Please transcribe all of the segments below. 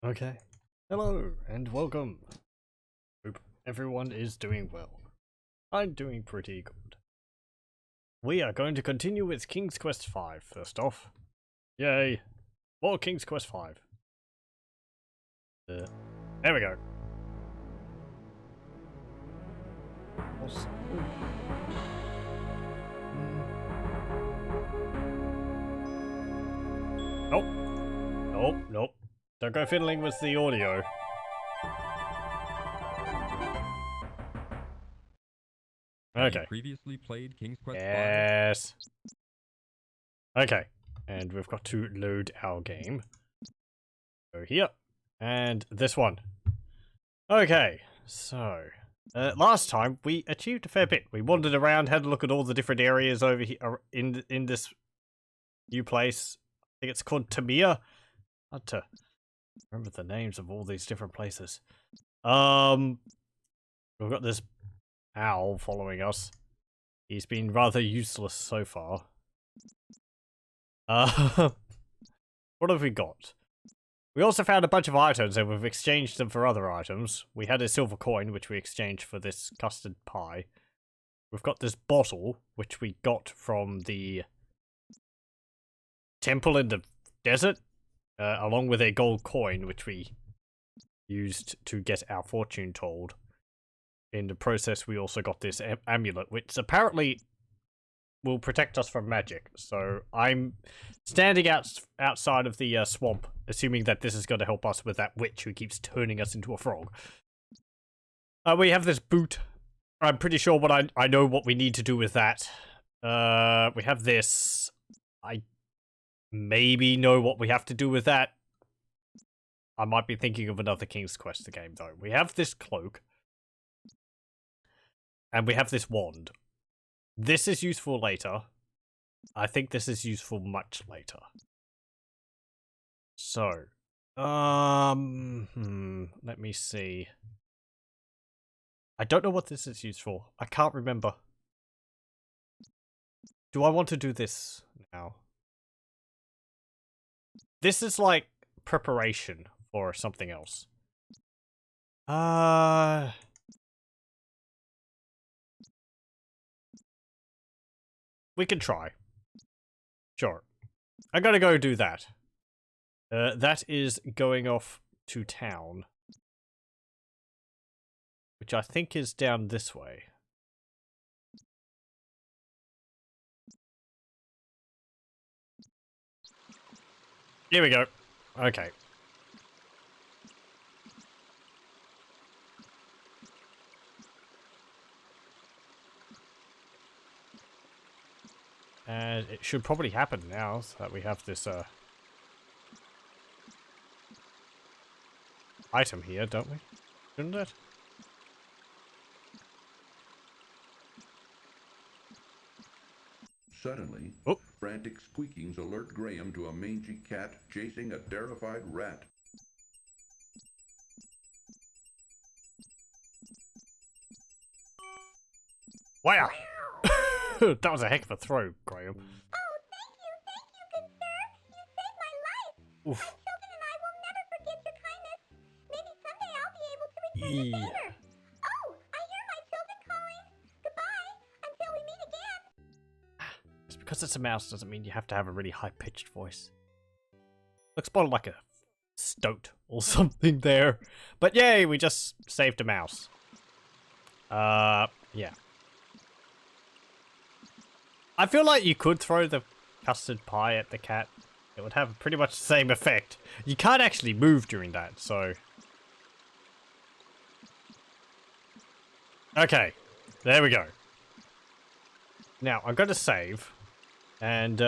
Okay. Hello and welcome. Hope everyone is doing well. I'm doing pretty good. We are going to continue with King's Quest V first off. Yay. More King's Quest V. There we go. Nope. Nope. Don't go fiddling with the audio. Okay. Previously played King's Quest V. Yes. Okay. And we've got to load our game. Go here. And this one. Okay. So, last time we achieved a fair bit. We wandered around, had a look at all the different areas over here in this new place. I think it's called Tamir. Hard to remember the names of all these different places. We've got this owl following us. He's been rather useless so far. What have we got? We also found a bunch of items and we've exchanged them for other items. We had a silver coin, which we exchanged for this custard pie. We've got this bottle, which we got from the temple in the desert, along with a gold coin, which we used to get our fortune told. In the process, we also got this amulet, which apparently will protect us from magic. So I'm standing outside of the swamp, assuming that this is going to help us with that witch who keeps turning us into a frog. We have this boot. I'm pretty sure I know what we need to do with that. We have this. I maybe know what we have to do with that. I might be thinking of another King's Quest game, though. We have this cloak. And we have this wand. This is useful later. I think this is useful much later. So, let me see. I don't know what this is used for. I can't remember. Do I want to do this now? This is like preparation for something else. We can try. Sure. I'm gonna go do that. That is going off to town. Which I think is down this way. Here we go. Okay. And it should probably happen now, so that we have this, item here, don't we? Shouldn't it? Suddenly, frantic squeakings alert Graham to a mangy cat chasing a terrified rat. Wow! That was a heck of a throw, Graham. Oh, thank you, good sir. You saved my life. Oof. My children and I will never forget your kindness. Maybe someday I'll be able to return the favor. Oh, I hear my children calling. Goodbye, until we meet again. Just because it's a mouse doesn't mean you have to have a really high-pitched voice. Looks more like a stoat or something there. But yay, we just saved a mouse. Yeah. I feel like you could throw the custard pie at the cat. It would have pretty much the same effect. You can't actually move during that, so... Okay. There we go. Now, I'm going to save. And,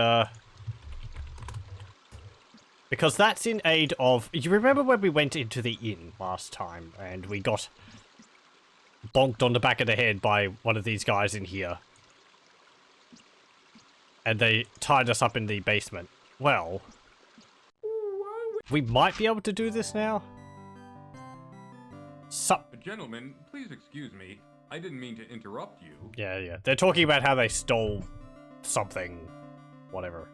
because that's in aid of... You remember when we went into the inn last time, and we got bonked on the back of the head by one of these guys in here? And they tied us up in the basement. Well, we might be able to do this now. Gentlemen, please excuse me. I didn't mean to interrupt you. Yeah. They're talking about how they stole something. Whatever.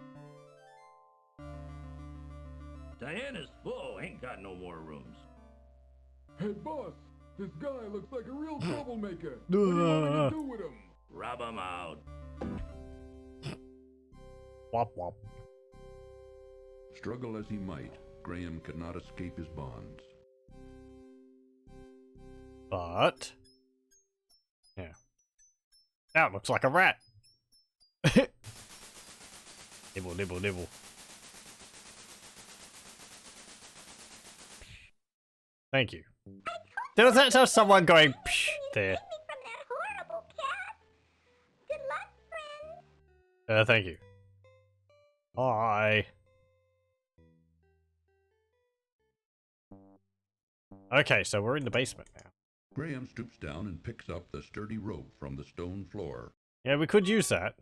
Diana's full, ain't got no more rooms. Hey, boss, this guy looks like a real troublemaker. What do you want me to do with him? Rub 'em out. Wop wop. Struggle as he might, Graham could not escape his bonds. But... yeah. Now it looks like a rat. Nibble, nibble, nibble. Thank you. There was that someone going psh there. Save me from that horrible cat. Good luck, friend. Thank you. Bye. Okay, so we're in the basement now. Graham stoops down and picks up the sturdy rope from the stone floor. Yeah, we could use that.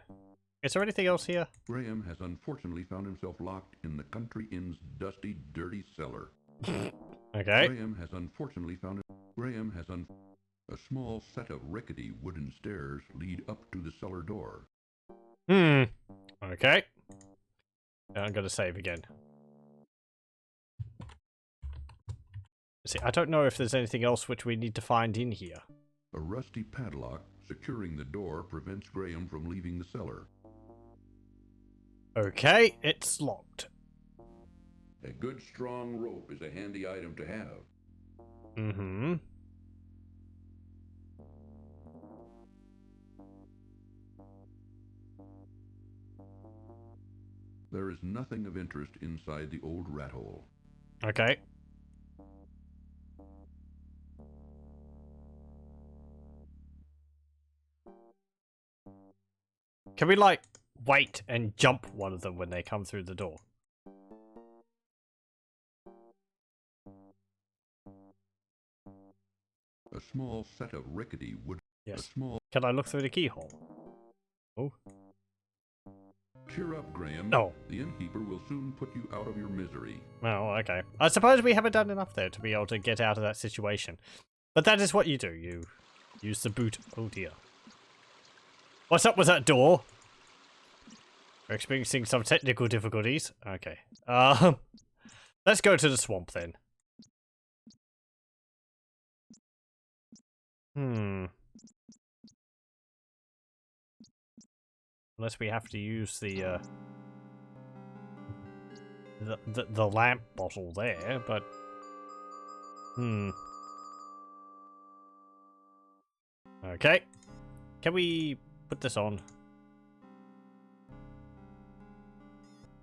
Is there anything else here? Graham has unfortunately found himself locked in the country inn's dusty, dirty cellar. Okay. Graham has unfortunately found a small set of rickety wooden stairs lead up to the cellar door. Okay. Now I'm gonna save again. See, I don't know if there's anything else which we need to find in here. A rusty padlock securing the door prevents Graham from leaving the cellar. Okay, it's locked. A good strong rope is a handy item to have. Mm-hmm. There is nothing of interest inside the old rat hole. Okay. Can we, like, wait and jump one of them when they come through the door? A small set of rickety wood. Yes. Can I look through the keyhole? Oh. Cheer up, Graham. No. The innkeeper will soon put you out of your misery. Oh, okay. I suppose we haven't done enough there to be able to get out of that situation. But that is what you do. You use the boot. Oh, dear. What's up with that door? We're experiencing some technical difficulties. Okay. Let's go to the swamp then. Unless we have to use the lamp bottle there, but okay. Can we put this on?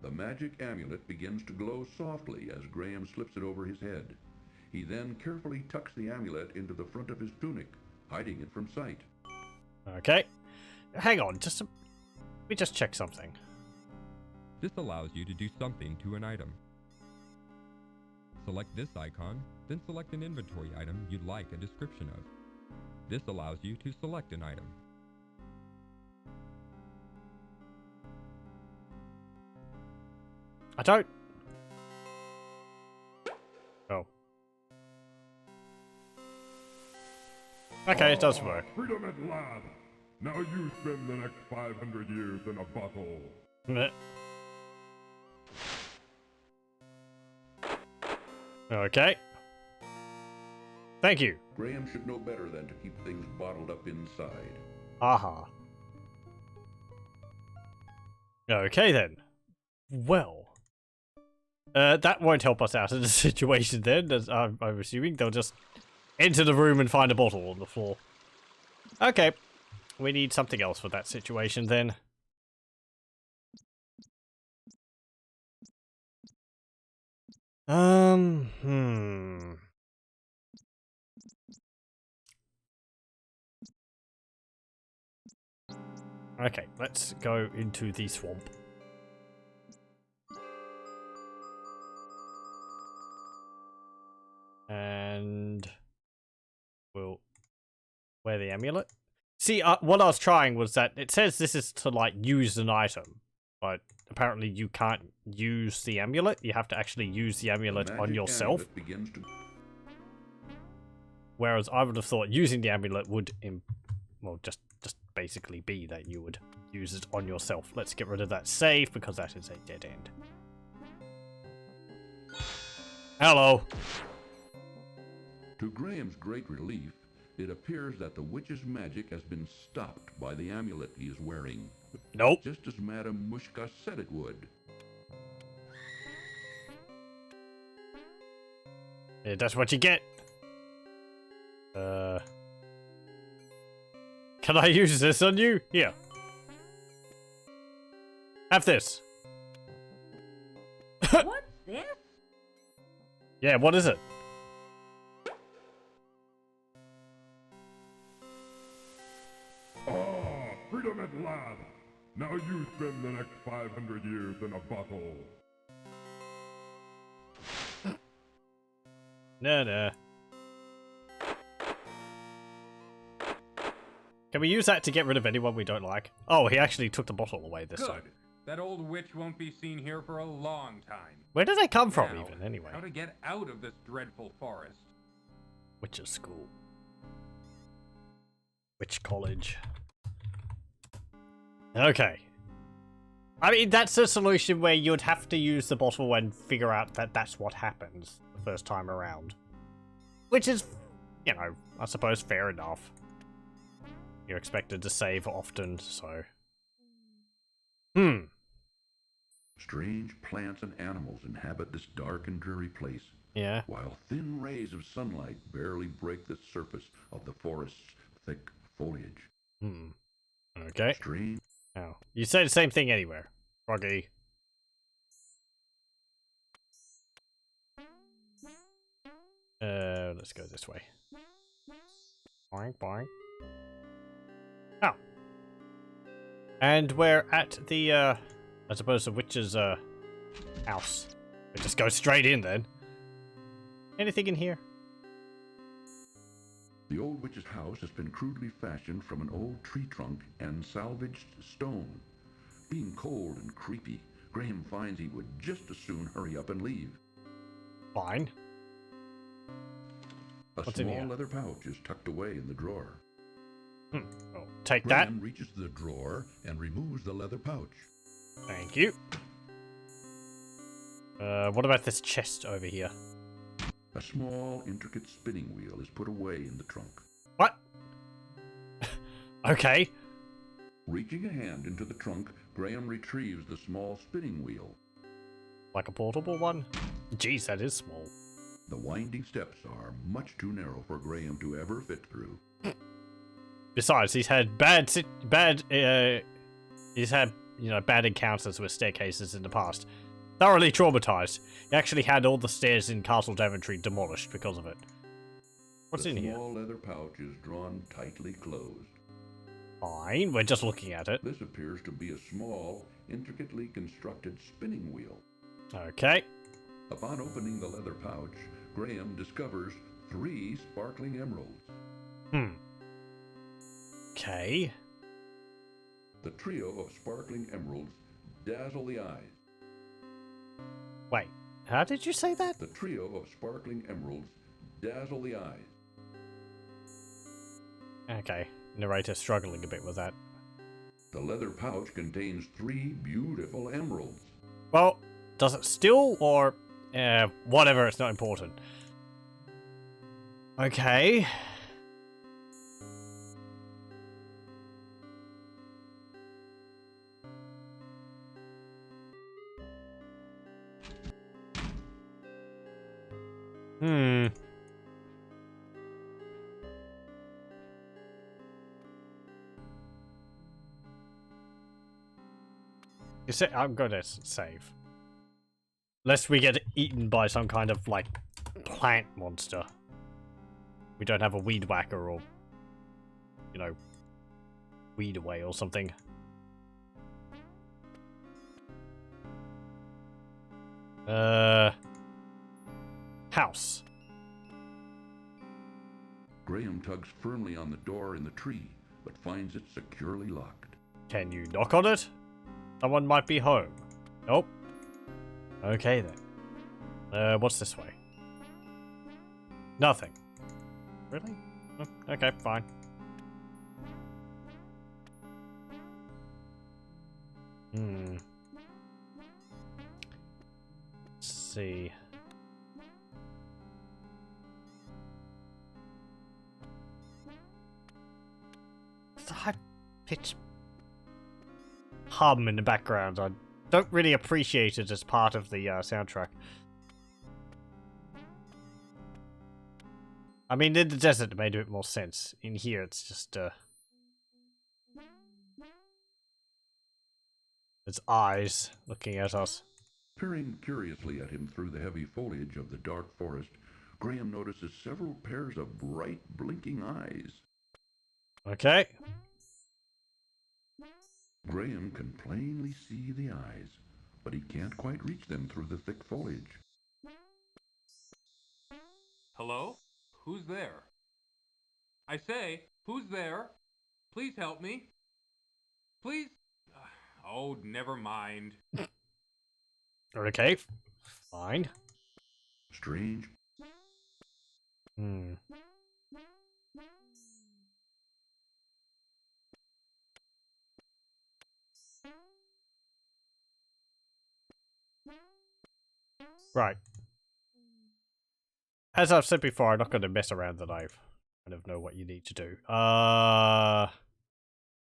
The magic amulet begins to glow softly as Graham slips it over his head. He then carefully tucks the amulet into the front of his tunic, hiding it from sight. Okay. Hang on, let me just check something. This allows you to do something to an item. Select this icon, then select an inventory item you'd like a description of. This allows you to select an item. I don't... Oh. Okay, it does work. Freedom at last. Now you spend the next 500 years in a bottle. Meh. Okay. Thank you. Graham should know better than to keep things bottled up inside. Aha. Okay then. Well. That won't help us out of the situation then, as I'm assuming. They'll just enter the room and find a bottle on the floor. Okay. We need something else for that situation then. Okay, let's go into the swamp. And we'll wear the amulet. See, what I was trying was that it says this is to, like, use an item. But apparently you can't use the amulet. You have to actually use the amulet on yourself. Whereas I would have thought using the amulet would, well, just basically be that you would use it on yourself. Let's get rid of that save because that is a dead end. Hello. To Graham's great relief, it appears that the witch's magic has been stopped by the amulet he is wearing, Nope. just as Madame Mushka said it would. Yeah, that's what you get. Can I use this on you? Here. Have this. What's this? Yeah, what is it? Ah, freedom at last! Now you spend the next 500 years in a bottle. No. Can we use that to get rid of anyone we don't like? Oh, he actually took the bottle away this time. Good. That old witch won't be seen here for a long time. Where did they come from, Now, even, anyway? How to get out of this dreadful forest? Witch's school. Witch college. Okay. I mean, that's a solution where you'd have to use the bottle and figure out that that's what happens the first time around. Which is, you know, I suppose fair enough. You're expected to save often, so... Strange plants and animals inhabit this dark and dreary place, Yeah. while thin rays of sunlight barely break the surface of the forest's thick foliage. Okay. Strange. Oh. You say the same thing anywhere. Froggy. Let's go this way. Boing, boing. Oh. And we're at the, I suppose the witch's, house. We just go straight in then. Anything in here? The old witch's house has been crudely fashioned from an old tree trunk and salvaged stone. Being cold and creepy, Graham finds he would just as soon hurry up and leave. Fine. A What's in small here? leather pouch is tucked away in the drawer. Oh, take that. Graham reaches to the drawer and removes the leather pouch. Thank you. What about this chest over here? A small, intricate spinning wheel is put away in the trunk. What? Okay. Reaching a hand into the trunk, Graham retrieves the small spinning wheel. Like a portable one? Jeez, that is small. The winding steps are much too narrow for Graham to ever fit through. Besides, he's had he's had, you know, bad encounters with staircases in the past. Thoroughly traumatized. He actually had all the stairs in Castle Daventry demolished because of it. What's in here? The small leather pouch is drawn tightly closed. Fine, we're just looking at it. This appears to be a small, intricately constructed spinning wheel. Okay. Upon opening the leather pouch, Graham discovers 3 sparkling emeralds. Okay. The trio of sparkling emeralds dazzle the eyes. Wait, how did you say that? The trio of sparkling emeralds dazzle the eyes. Okay, narrator struggling a bit with that. The leather pouch contains 3 beautiful emeralds. Well, does it still, or... whatever, it's not important. Okay. You say I'm gonna save. Lest we get eaten by some kind of, like, plant monster. We don't have a weed whacker or, you know, weed away or something. House. Graham tugs firmly on the door in the tree, but finds it securely locked. Can you knock on it? Someone might be home. Nope. Okay then. What's this way? Nothing. Really? Oh, okay, fine. Let's see. pitch hum in the background. I don't really appreciate it as part of the soundtrack. I mean, in the desert it made a bit more sense. In here it's just, it's eyes looking at us. Peering curiously at him through the heavy foliage of the dark forest, Graham notices several pairs of bright, blinking eyes. Okay. Graham can plainly see the eyes, but he can't quite reach them through the thick foliage. Hello? Who's there? I say, who's there? Please help me. Please? Oh, never mind. Okay. Fine. Strange. Hmm. Right. As I've said before, I'm not going to mess around the knife. I kind of know what you need to do.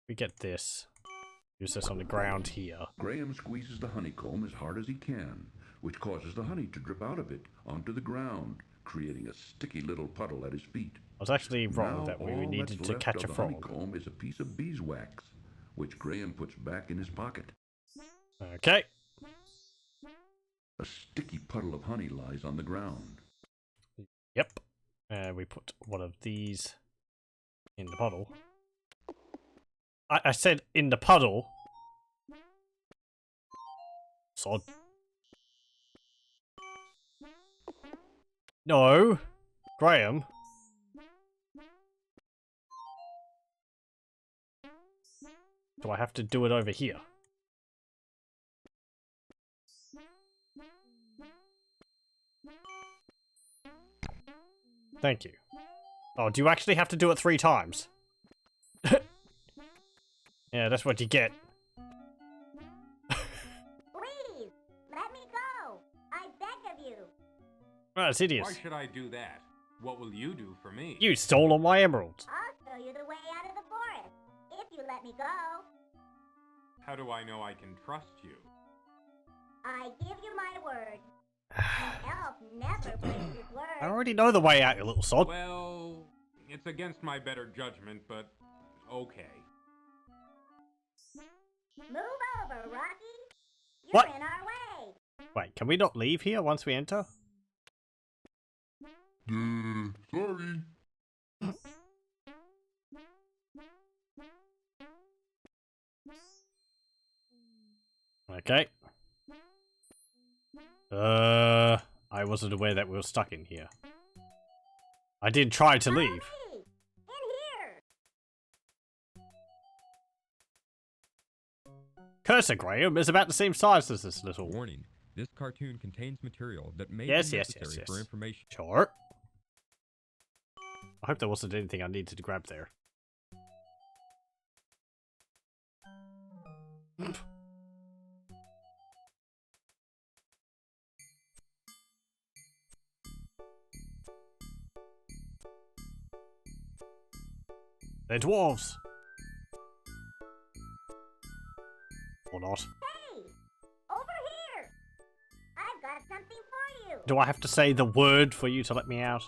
We get this. Use this on the ground here. Graham squeezes the honeycomb as hard as he can, which causes the honey to drip out of it onto the ground, creating a sticky little puddle at his feet. I was actually wrong Now that we all needed that's to left catch a of the frog. honeycomb is a piece of beeswax, which Graham puts back in his pocket. Okay. A sticky puddle of honey lies on the ground. Yep. And we put one of these in the puddle. I said in the puddle. Sod. No. Graham. Do I have to do it over here? Thank you. Oh, do you actually have to do it 3 times? Yeah, that's what you get. Please, let me go. I beg of you. Well, it's hideous. Why should I do that? What will you do for me? You stole all my emeralds. I'll show you the way out of the forest, if you let me go. How do I know I can trust you? I give you my word. An elf never breaks his word. I already know the way out, you little sod. Well, it's against my better judgment, but okay. Move over, Rocky. You're What? in our way. Wait, can we not leave here once we enter? Sorry. Okay. I wasn't aware that we were stuck in here. I did try to leave. Hey, in here. Cursor, Graham, is about the same size as this little... Warning, this cartoon contains material that may Yes, be yes, necessary yes, for yes. information. Sure. I hope there wasn't anything I needed to grab there. They're dwarves. Or not. Hey, over here. I've got something for you. Do I have to say the word for you to let me out?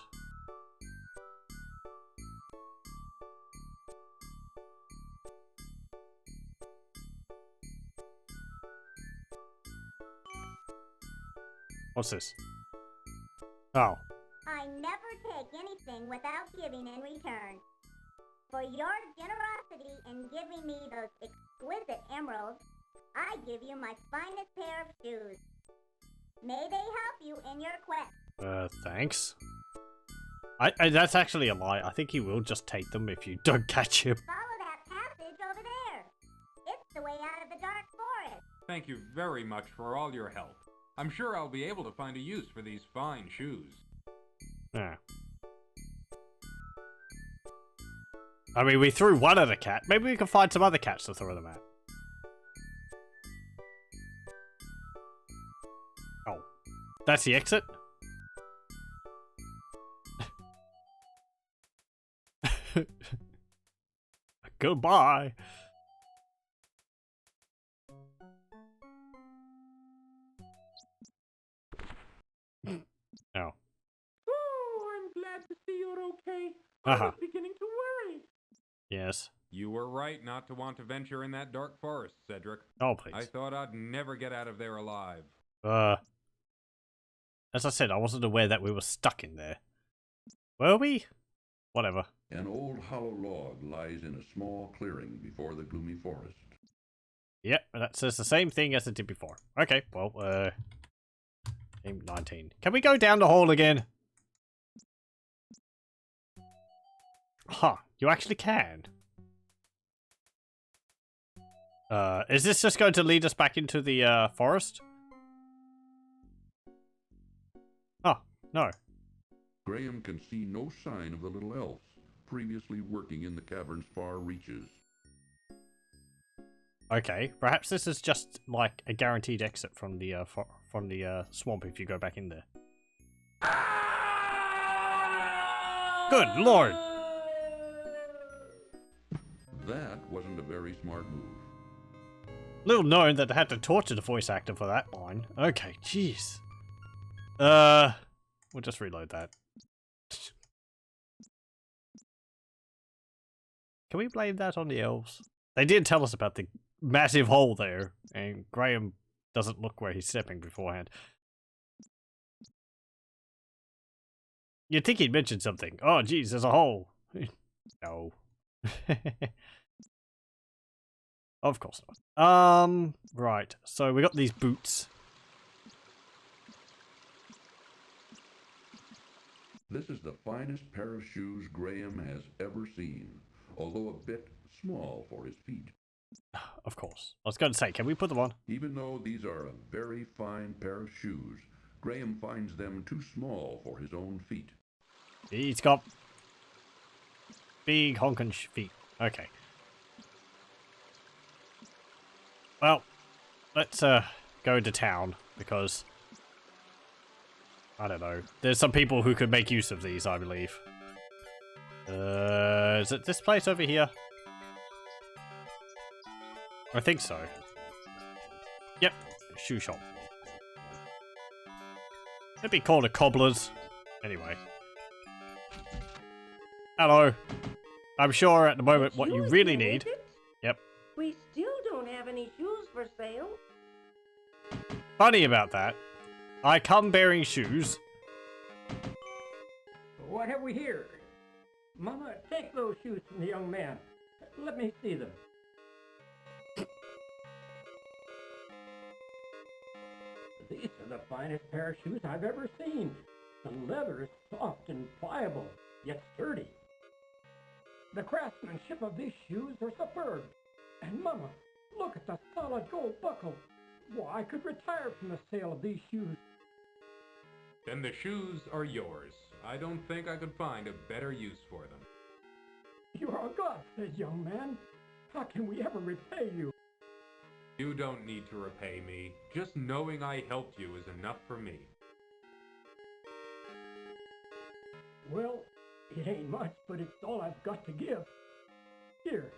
What's this? Oh. I never take anything without giving in return. For your generosity in giving me those exquisite emeralds, I give you my finest pair of shoes. May they help you in your quest. Thanks. That's actually a lie. I think he will just take them if you don't catch him. Follow that passage over there. It's the way out of the dark forest. Thank you very much for all your help. I'm sure I'll be able to find a use for these fine shoes. Yeah. I mean, we threw one at a cat. Maybe we can find some other cats to throw them at. Oh. That's the exit? Goodbye. I was beginning to worry. Yes. You were right not to want to venture in that dark forest, Cedric. Oh, please. I thought I'd never get out of there alive. As I said, I wasn't aware that we were stuck in there. Were we? Whatever. An old hollow log lies in a small clearing before the gloomy forest. Yep, that says the same thing as it did before. Okay, well, game 19. Can we go down the hall again? Huh, you actually can. Is this just going to lead us back into the, forest? Oh, no. Graham can see no sign of the little elves, previously working in the cavern's far reaches. Okay, perhaps this is just, like, a guaranteed exit from the, swamp if you go back in there. Good lord! That wasn't a very smart move. Little known that I had to torture the voice actor for that line. Okay, jeez. We'll just reload that. Can we blame that on the elves? They did tell us about the massive hole there, and Graham doesn't look where he's stepping beforehand. You'd think he'd mention something. Oh, geez, there's a hole. No. Of course not. Right. So we got these boots. This is the finest pair of shoes Graham has ever seen, although a bit small for his feet. Of course. I was going to say, can we put them on? Even though these are a very fine pair of shoes, Graham finds them too small for his own feet. He's got big honkin' feet. Okay. Well, let's go to town, because I don't know. There's some people who could make use of these, I believe. Is it this place over here? I think so. Yep, shoe shop. It'd be called a cobbler's. Anyway. Hello. I'm sure at the moment what you really need. Yep. We still don't have any shoes for sale. Funny about that. I come bearing shoes. What have we here? Mama, take those shoes from the young man. Let me see them. These are the finest pair of shoes I've ever seen. The leather is soft and pliable, yet sturdy. The craftsmanship of these shoes are superb. And Mama, look at the solid gold buckle. Why, I could retire from the sale of these shoes. Then the shoes are yours. I don't think I could find a better use for them. You are a godsend, young man. How can we ever repay you? You don't need to repay me. Just knowing I helped you is enough for me. Well, it ain't much, but it's all I've got to give. Here,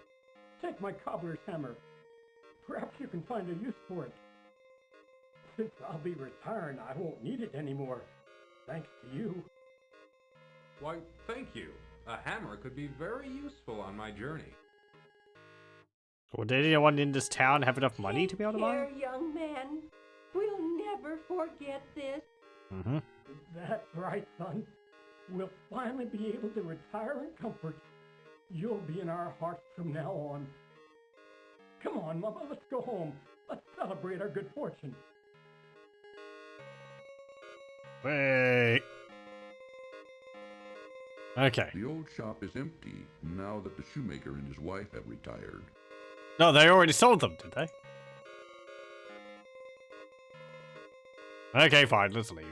take my cobbler's hammer. Perhaps you can find a use for it. Since I'll be retiring, I won't need it anymore. Thanks to you. Why, thank you. A hammer could be very useful on my journey. Would anyone in this town have enough money to be able to buy? Here, young man. We'll never forget this. Mm-hmm. That's right, son. We'll finally be able to retire in comfort. You'll be in our hearts from now on. Come on, Mama, let's go home. Let's celebrate our good fortune. Wait. Okay. The old shop is empty now that the shoemaker and his wife have retired. No, they already sold them, did they? Okay, fine, let's leave.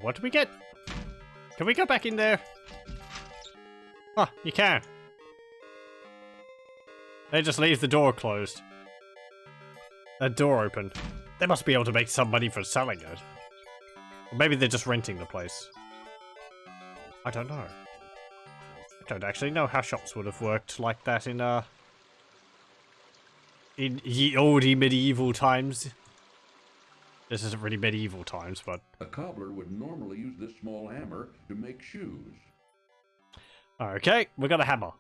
What do we get? Can we go back in there? Oh, you can. They just leave the door closed. A door open. They must be able to make some money for selling it. Or maybe they're just renting the place. I don't know. I don't actually know how shops would have worked like that in ye olde medieval times. This isn't really medieval times, but... A cobbler would normally use this small hammer to make shoes. Okay, we got a hammer.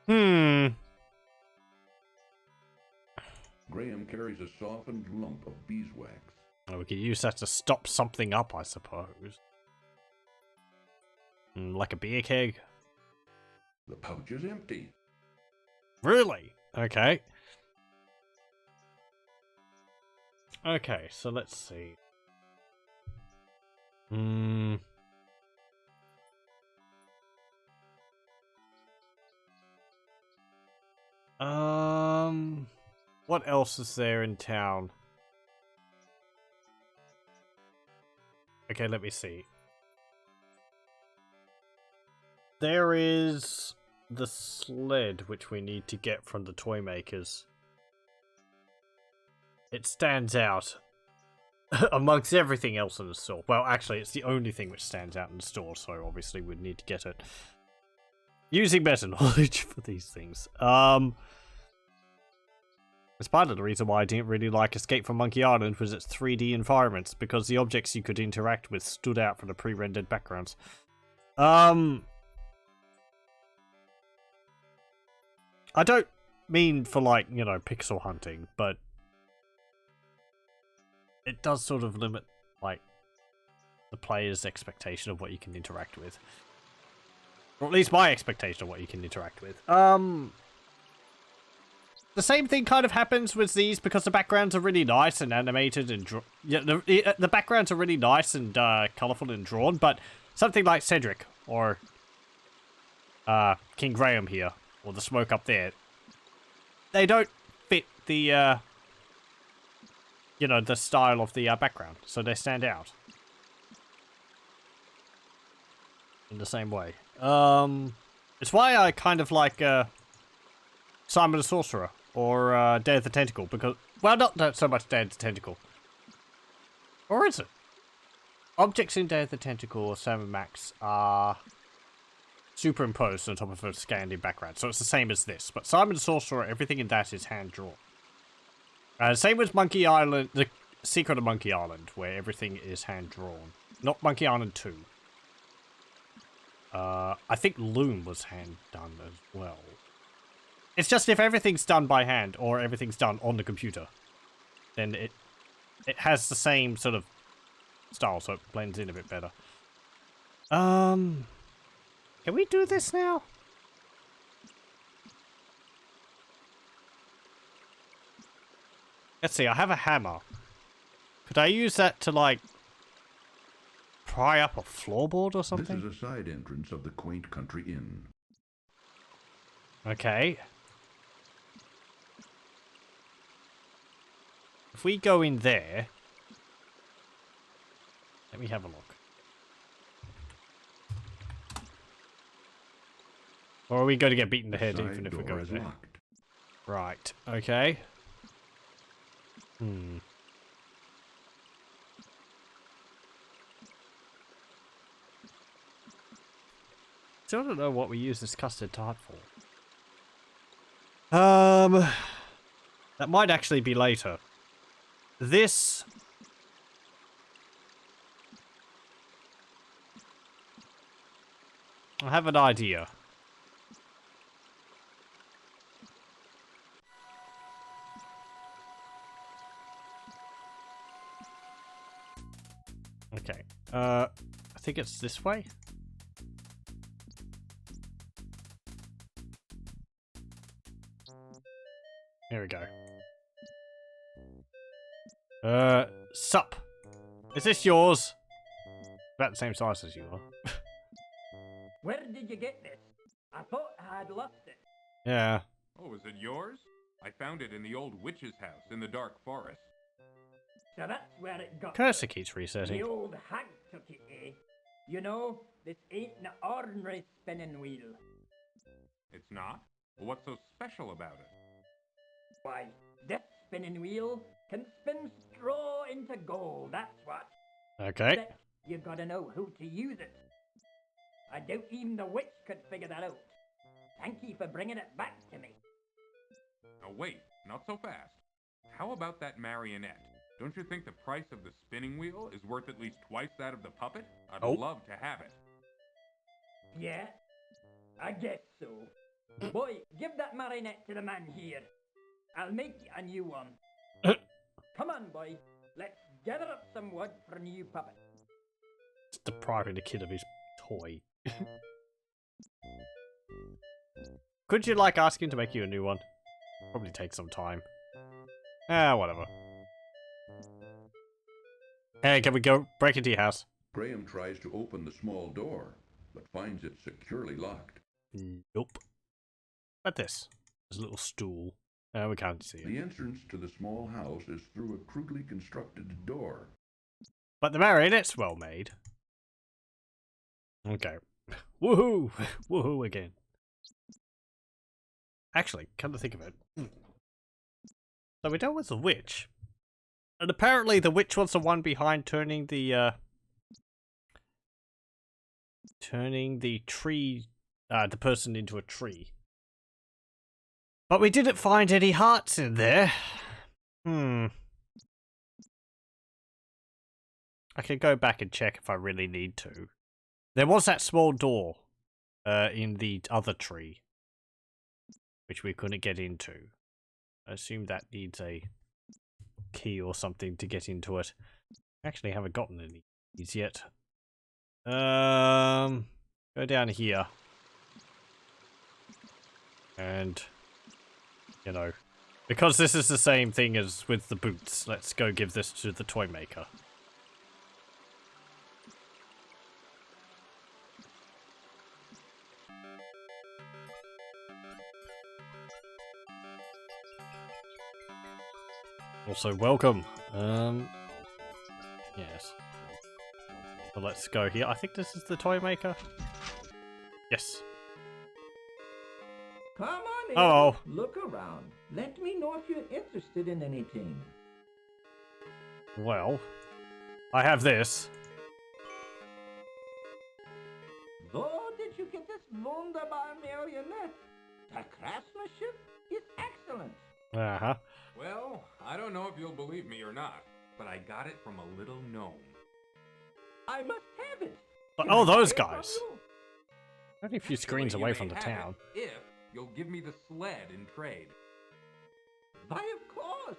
Graham carries a softened lump of beeswax. Oh, we could use that to stop something up, I suppose. Like a beer keg. The pouch is empty. Really? Okay. Okay, so let's see. What else is there in town? Okay, let me see. There is the sled, which we need to get from the toy makers. It stands out amongst everything else in the store. Well, actually, it's the only thing which stands out in the store, so obviously we'd need to get it. Using better knowledge for these things. It's part of the reason why I didn't really like Escape from Monkey Island was its 3D environments, because the objects you could interact with stood out from the pre-rendered backgrounds. I don't mean for, like, you know, pixel hunting, but it does sort of limit, like, the player's expectation of what you can interact with. Or at least my expectation of what you can interact with. The same thing kind of happens with these because the backgrounds are really nice and animated and the backgrounds are really nice and colourful and drawn, but something like Cedric or King Graham here, or the smoke up there, they don't fit the you know, the style of the background, so they stand out in the same way. It's why I kind of like Simon the Sorcerer or Day of the Tentacle, because, well, not so much Day of the Tentacle. Or is it? Objects in Day of the Tentacle or Sam and Max are superimposed on top of a scanned background, so it's the same as this. But Simon the Sorcerer, everything in that is hand-drawn. Same with Monkey Island, The Secret of Monkey Island, where everything is hand-drawn. Not Monkey Island 2. I think Loom was hand-done as well. It's just if everything's done by hand, or everything's done on the computer, then it has the same sort of style, so it blends in a bit better. Can we do this now? Let's see, I have a hammer. Could I use that to, like, pry up a floorboard or something? This is a side entrance of the quaint country inn. Okay. If we go in there... Let me have a look. Or are we going to get beaten in the head even if we go in there? Locked. Right, okay. Still don't know what we use this custard tart for. That might actually be later. This... I have an idea. Okay. I think it's this way. Here we go. Sup. Is this yours? About the same size as you are. Where did you get this? I thought I had lost it. Yeah. Oh, is it yours? I found it in the old witch's house in the dark forest. So that's where it got. Cursor keeps resetting. The old hag took it, eh? You know, this ain't an ordinary spinning wheel. It's not? Well, what's so special about it? Why, this spinning wheel can spin straw into gold, that's what. Okay. But you gotta know who to use it. I doubt even the witch could figure that out. Thank you for bringing it back to me. Oh, wait, not so fast. how about that marionette? Don't you think the price of the spinning wheel is worth at least twice that of the puppet? I'd Oh. love to have it. Yeah, I guess so. Boy, give that marionette to the man here. I'll make a new one. Come on, boy. Let's gather up some wood for a new puppet. It's depriving the kid of his toy. Could you, like, ask him to make you a new one? Probably take some time. Ah, whatever. Hey, can we go break into your house? Graham tries to open the small door, but finds it securely locked. Nope. What this? There's a little stool. We can't see The it. entrance to the small house is through a crudely constructed door. But the marionette's well made. Okay. Woohoo! Woohoo again. Actually, come to think of it. So we dealt with the witch. And apparently the witch was the one behind turning the tree, the person into a tree. But we didn't find any hearts in there. I can go back and check if I really need to. There was that small door in the other tree, which we couldn't get into. I assume that needs a key or something to get into it. Actually, haven't gotten any keys yet. Go down here. And, you know, because this is the same thing as with the boots, let's go give this to the toy maker. Also, welcome. Yes. So let's go here. I think this is the toy maker. Yes. Come on in. Hello. Look around. Let me know if you're interested in anything. Well, I have this. Where did you get this wunderbar marionette? The craftsmanship is excellent. Uh-huh. Well, I don't know if you'll believe me or not, but I got it from a little gnome. I must have it. Oh, those Can I buy it guys. from you? Only a few screens Actually, away you from may the have town. it if you'll give me the sled in trade. Why, of course.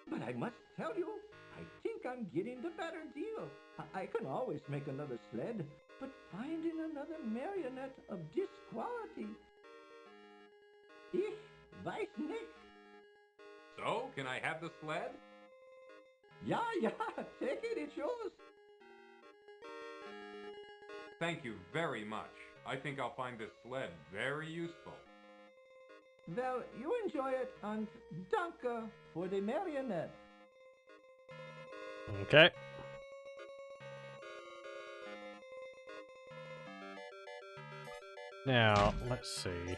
But I must tell you, I think I'm getting the better deal. I can always make another sled, but finding another marionette of this quality. Ich weiß nicht. So, can I have the sled? Yeah, take it, it's yours. Thank you very much. I think I'll find this sled very useful. Well, you enjoy it, and danke for the marionette. Okay. Now, let's see.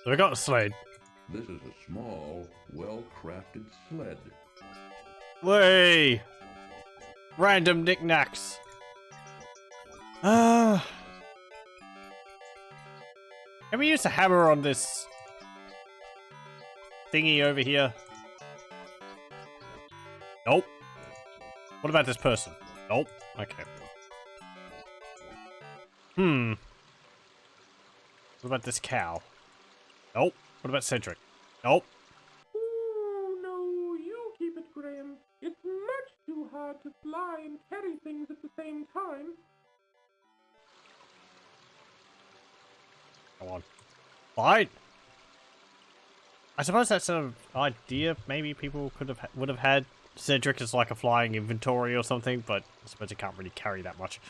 So we got a sled. This is a small, well-crafted sled. Way! Random knickknacks. Can we use a hammer on this thingy over here? Nope. What about this person? Nope. Okay. What about this cow? Nope. What about Cedric? Nope. Oh, no, you keep it, Graham. It's much too hard to fly and carry things at the same time. Come on. Fine. I suppose that's an idea. Maybe people would have had Cedric as like a flying inventory or something, but I suppose it can't really carry that much.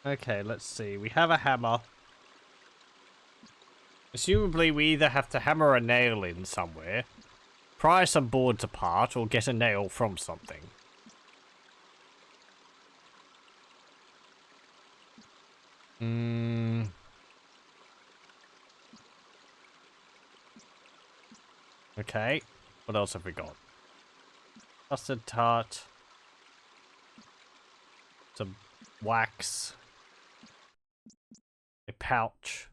Okay, let's see. We have a hammer. Assumably, we either have to hammer a nail in somewhere, pry some boards apart, or get a nail from something. Okay. What else have we got? Custard tart. Some wax. A pouch.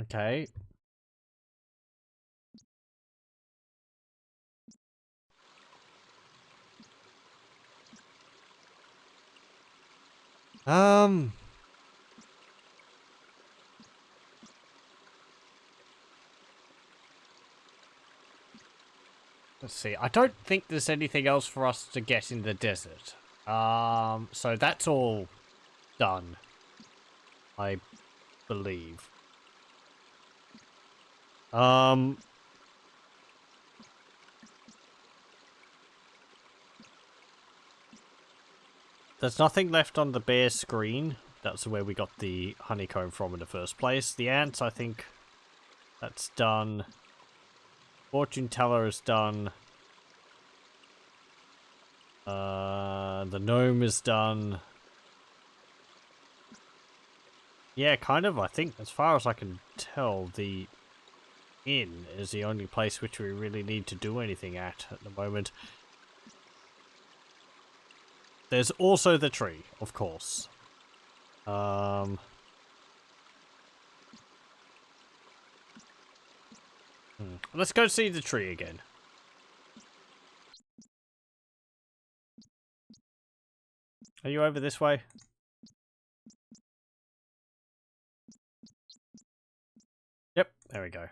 Okay. Let's see. I don't think there's anything else for us to get in the desert. So that's all done. I believe. There's nothing left on the bare screen. That's where we got the honeycomb from in the first place. The ants, I think that's done. Fortune teller is done. The gnome is done. Yeah, kind of. I think, as far as I can tell, the inn is the only place which we really need to do anything at the moment. There's also the tree, of course. Let's go see the tree again. Are you over this way? Yep, there we go.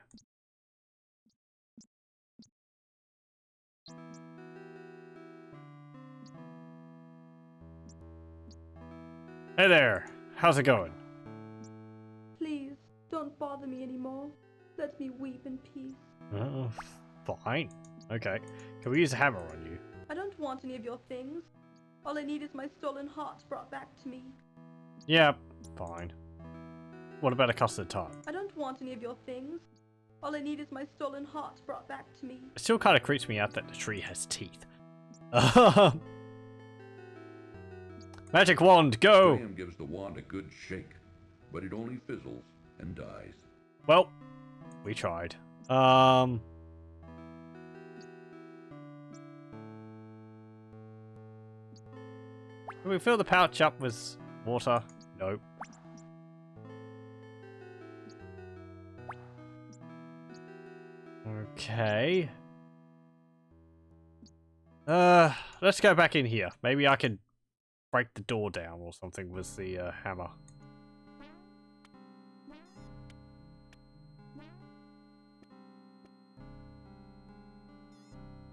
Hey there, how's it going? Please, don't bother me anymore. Let me weep in peace. Oh, fine. Okay. Can we use a hammer on you? I don't want any of your things. All I need is my stolen heart brought back to me. Yeah, fine. What about a custard tart? I don't want any of your things. All I need is my stolen heart brought back to me. It still kind of creeps me out that the tree has teeth. Magic wand, go! Graham gives the wand a good shake, but it only fizzles and dies. Well, we tried. Can we fill the pouch up with water? Nope. Okay. Let's go back in here. Maybe I could break the door down or something with the hammer.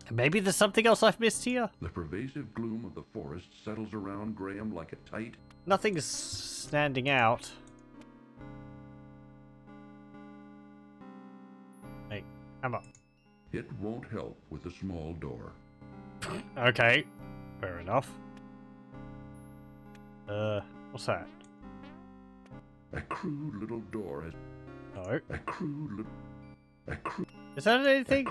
Maybe there's something else I've missed here? The pervasive gloom of the forest settles around Graham like a tight... Nothing's standing out. Hey, hammer. It won't help with the small door. Okay, fair enough. What's that? A crude little door has... No. A crude little... A crude... Is that anything?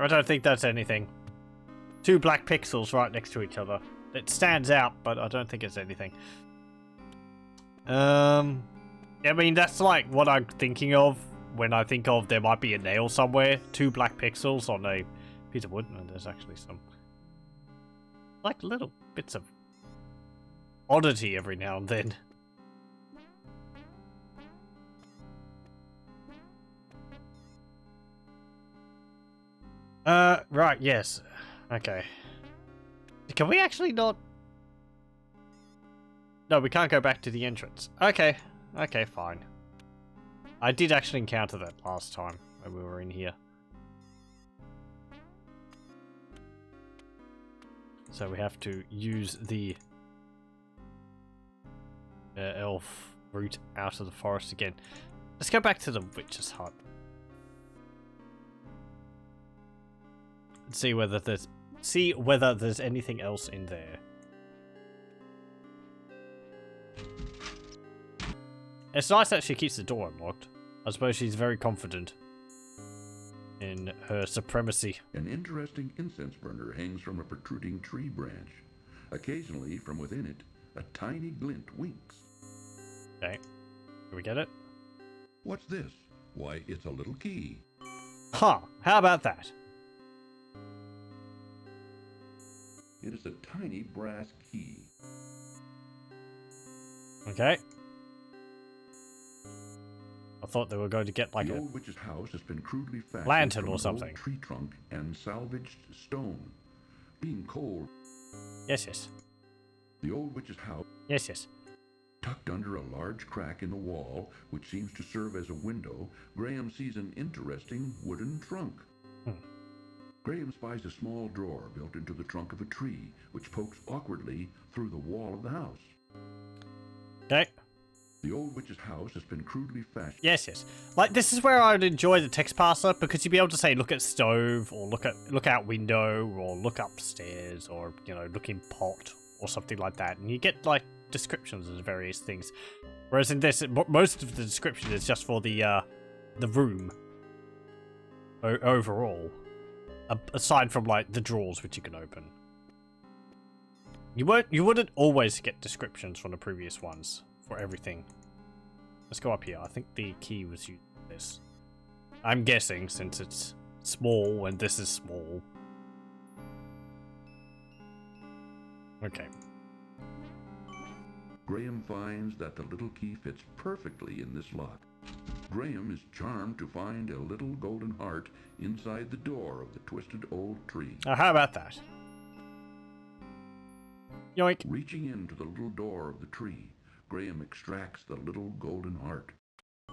I don't think that's anything. Two black pixels right next to each other. It stands out, but I don't think it's anything. I mean, that's like what I'm thinking of when I think of there might be a nail somewhere. Two black pixels on a piece of wood, and there's actually some like little bits of oddity every now and then. Right, yes. Okay. Can we actually not... No, we can't go back to the entrance. Okay. Okay, fine. I did actually encounter that last time when we were in here. So we have to use the elf route out of the forest again. Let's go back to the witch's hut. See whether there's anything else in there. It's nice that she keeps the door unlocked. I suppose she's very confident in her supremacy. An interesting incense burner hangs from a protruding tree branch. Occasionally, from within it, a tiny glint winks. Okay. Do we get it? What's this? Why, it's a little key. Huh. How about that? It is a tiny brass key. Okay. I thought they were going to get like the a old witch's house has been crudely fashioned lantern from or an something. old tree trunk and salvaged stone. Being cold, Yes, yes. the old witch's house Yes, yes. tucked under a large crack in the wall, which seems to serve as a window. Graham sees an interesting wooden trunk. Graham spies a small drawer built into the trunk of a tree, which pokes awkwardly through the wall of the house. Okay. The old witch's house has been crudely fashioned. Yes, yes. Like, this is where I'd enjoy the text parser, because you'd be able to say, look at stove, or look out window, or look upstairs, or, you know, look in pot, or something like that. And you get, like, descriptions of various things. Whereas in this, most of the description is just for the room. Overall. Aside from, like, the drawers which you can open. You wouldn't always get descriptions from the previous ones for everything. Let's go up here. I think the key was used for this. I'm guessing, since it's small and this is small. Okay. Graham finds that the little key fits perfectly in this lock. Graham is charmed to find a little golden heart inside the door of the twisted old tree. Now, how about that? Yoink. Reaching into the little door of the tree, Graham extracts the little golden heart.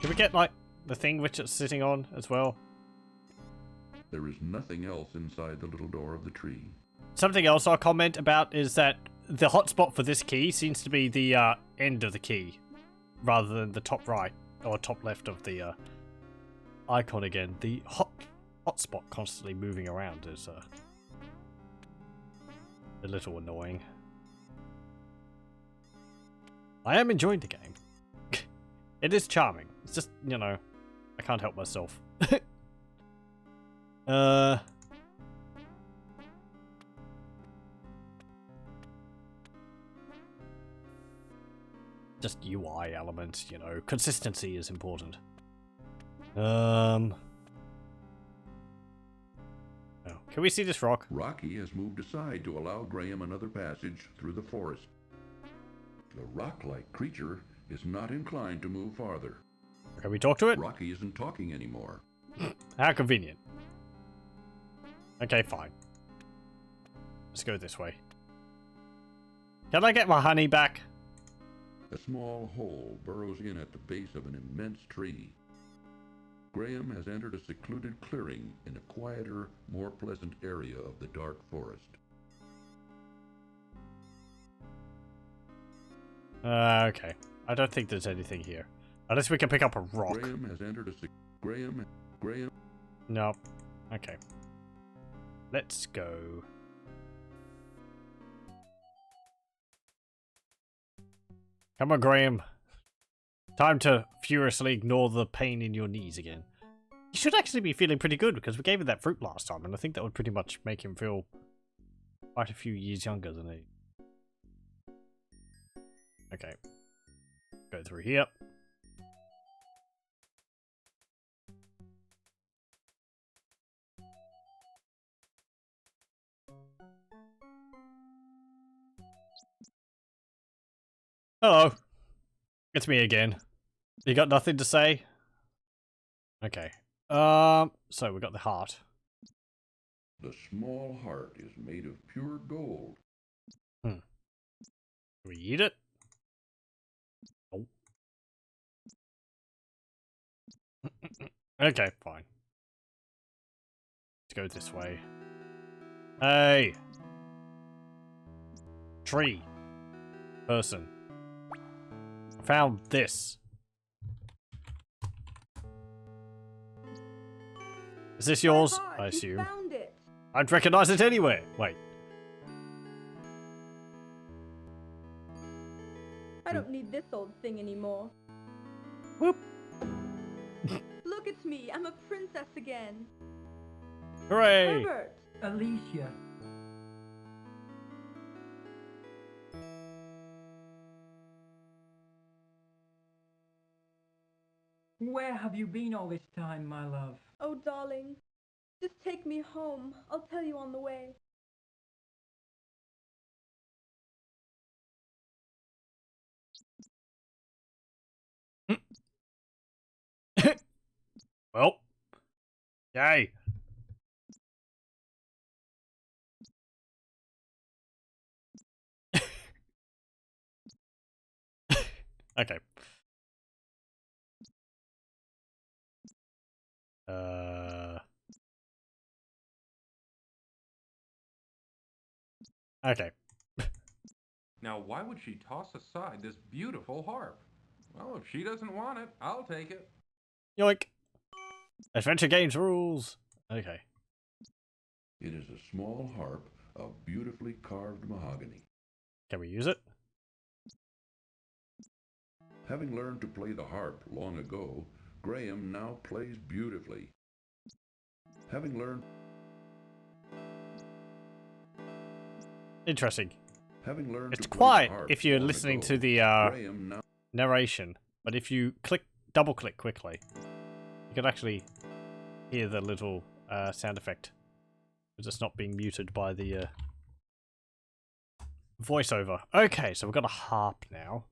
Can we get, like, the thing which it's sitting on as well? There is nothing else inside the little door of the tree. Something else I'll comment about is that the hotspot for this key seems to be the end of the key, rather than the top right or top left of the icon again. The hotspot constantly moving around is a little annoying. I am enjoying the game. It is charming. It's just, you know, I can't help myself. Just UI elements, you know. Consistency is important. Oh, can we see this rock? Rocky has moved aside to allow Graham another passage through the forest. The rock-like creature is not inclined to move farther. Can we talk to it? Rocky isn't talking anymore. How convenient. Okay, fine. Let's go this way. Can I get my honey back? A small hole burrows in at the base of an immense tree. Graham has entered a secluded clearing in a quieter, more pleasant area of the dark forest. Okay. I don't think there's anything here. Unless we can pick up a rock. Graham has entered a Graham. No. Okay. Let's go. Come on, Graham. Time to furiously ignore the pain in your knees again. You should actually be feeling pretty good because we gave him that fruit last time, and I think that would pretty much make him feel quite a few years younger than he. Okay. Go through here. Hello. It's me again. You got nothing to say? Okay. So we got the heart. The small heart is made of pure gold. Can we eat it? Oh. Okay, fine. Let's go this way. Hey! Tree. Person. Found this. Is this yours? Heart, I you assume. found it. I'd recognize it anywhere. Wait. I don't need this old thing anymore. Whoop. Look at me, I'm a princess again. Hooray! Herbert! Alicia. Where have you been all this time, my love? Oh, darling, just take me home. I'll tell you on the way. Well. Yay. Okay. Okay. Now, why would she toss aside this beautiful harp? Well, if she doesn't want it, I'll take it. Yoink. Adventure games rules. Okay. It is a small harp of beautifully carved mahogany. Can we use it? Having learned to play the harp long ago, Graham now plays beautifully. Having learned Interesting. It's It's quiet if you're listening to the narration, but if you double click quickly, you can actually hear the little sound effect. Because it's not being muted by the voiceover. Okay, so we've got a harp now.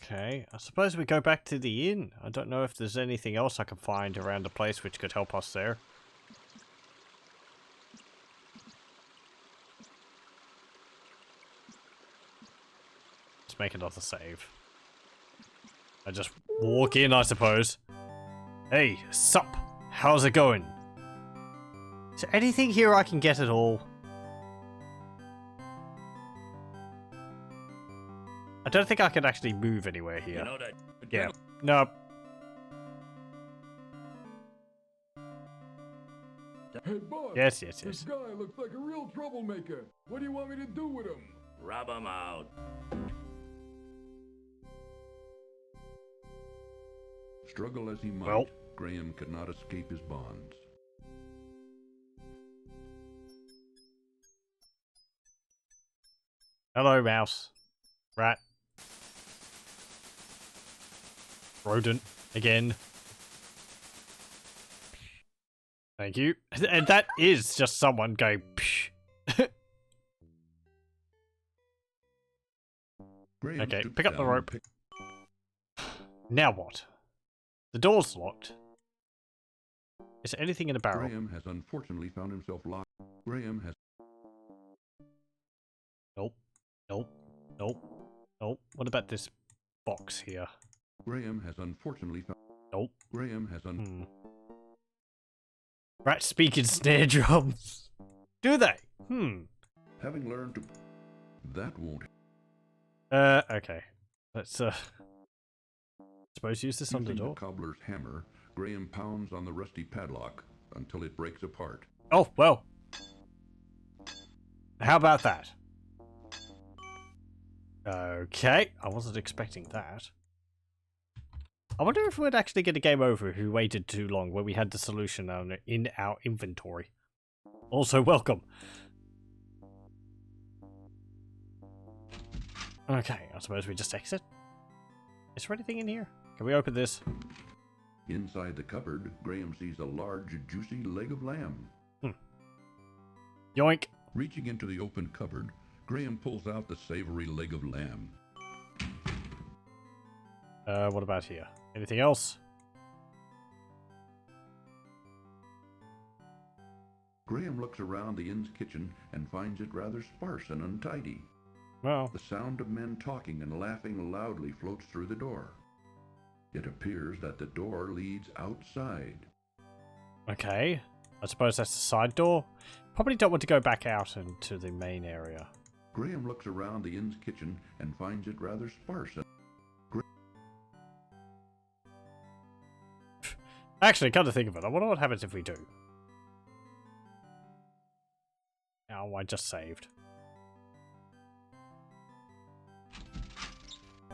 Okay, I suppose we go back to the inn. I don't know if there's anything else I can find around the place which could help us there. Let's make another save. I just walk in, I suppose. Hey, sup? How's it going? Is there anything here I can get at all? I don't think I can actually move anywhere here. You know that. Yeah. No. Hey, boss. Yes. This guy looks like a real troublemaker. What do you want me to do with him? Rob him out. Struggle as he might, Graham could not escape his bonds. Hello, mouse. Rat. Rodent. Again. Thank you. And that is just someone going psh. Okay, pick up the rope. Now what? The door's locked. Is there anything in the barrel? Graham has unfortunately found himself locked. Graham has... Nope. What about this box here? Graham has unfortunately found... Nope. Graham has Rats speak in snare drums. Do they? Having learned to... That won't... Okay. Let's, suppose use this on the Using door. the cobbler's hammer, Graham pounds on the rusty padlock until it breaks apart. Oh, well. How about that? Okay. I wasn't expecting that. I wonder if we'd actually get a game over if we waited too long where we had the solution in our inventory. Also, welcome. Okay, I suppose we just exit. Is there anything in here? Can we open this? Inside the cupboard, Graham sees a large, juicy leg of lamb. Yoink. Reaching into the open cupboard, Graham pulls out the savory leg of lamb. What about here? Anything else? Graham looks around the inn's kitchen and finds it rather sparse and untidy. Well, the sound of men talking and laughing loudly floats through the door. It appears that the door leads outside. Okay. I suppose that's the side door. Probably don't want to go back out into the main area. Graham looks around the inn's kitchen and finds it rather sparse. Actually, come to think of it, I wonder what happens if we do. Oh, I just saved.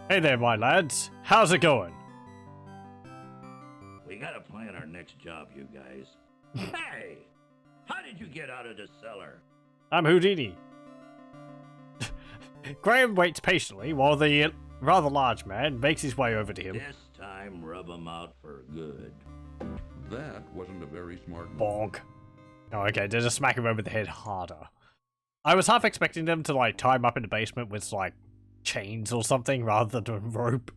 Hey there, my lads. How's it going? We gotta plan our next job, you guys. Hey! How did you get out of the cellar? I'm Houdini. Graham waits patiently while the rather large man makes his way over to him. This time, rub him out for good. That wasn't a very smart move. Bonk. Oh, okay, they just smack him over the head harder. I was half expecting them to, like, tie him up in the basement with, like, chains or something rather than rope.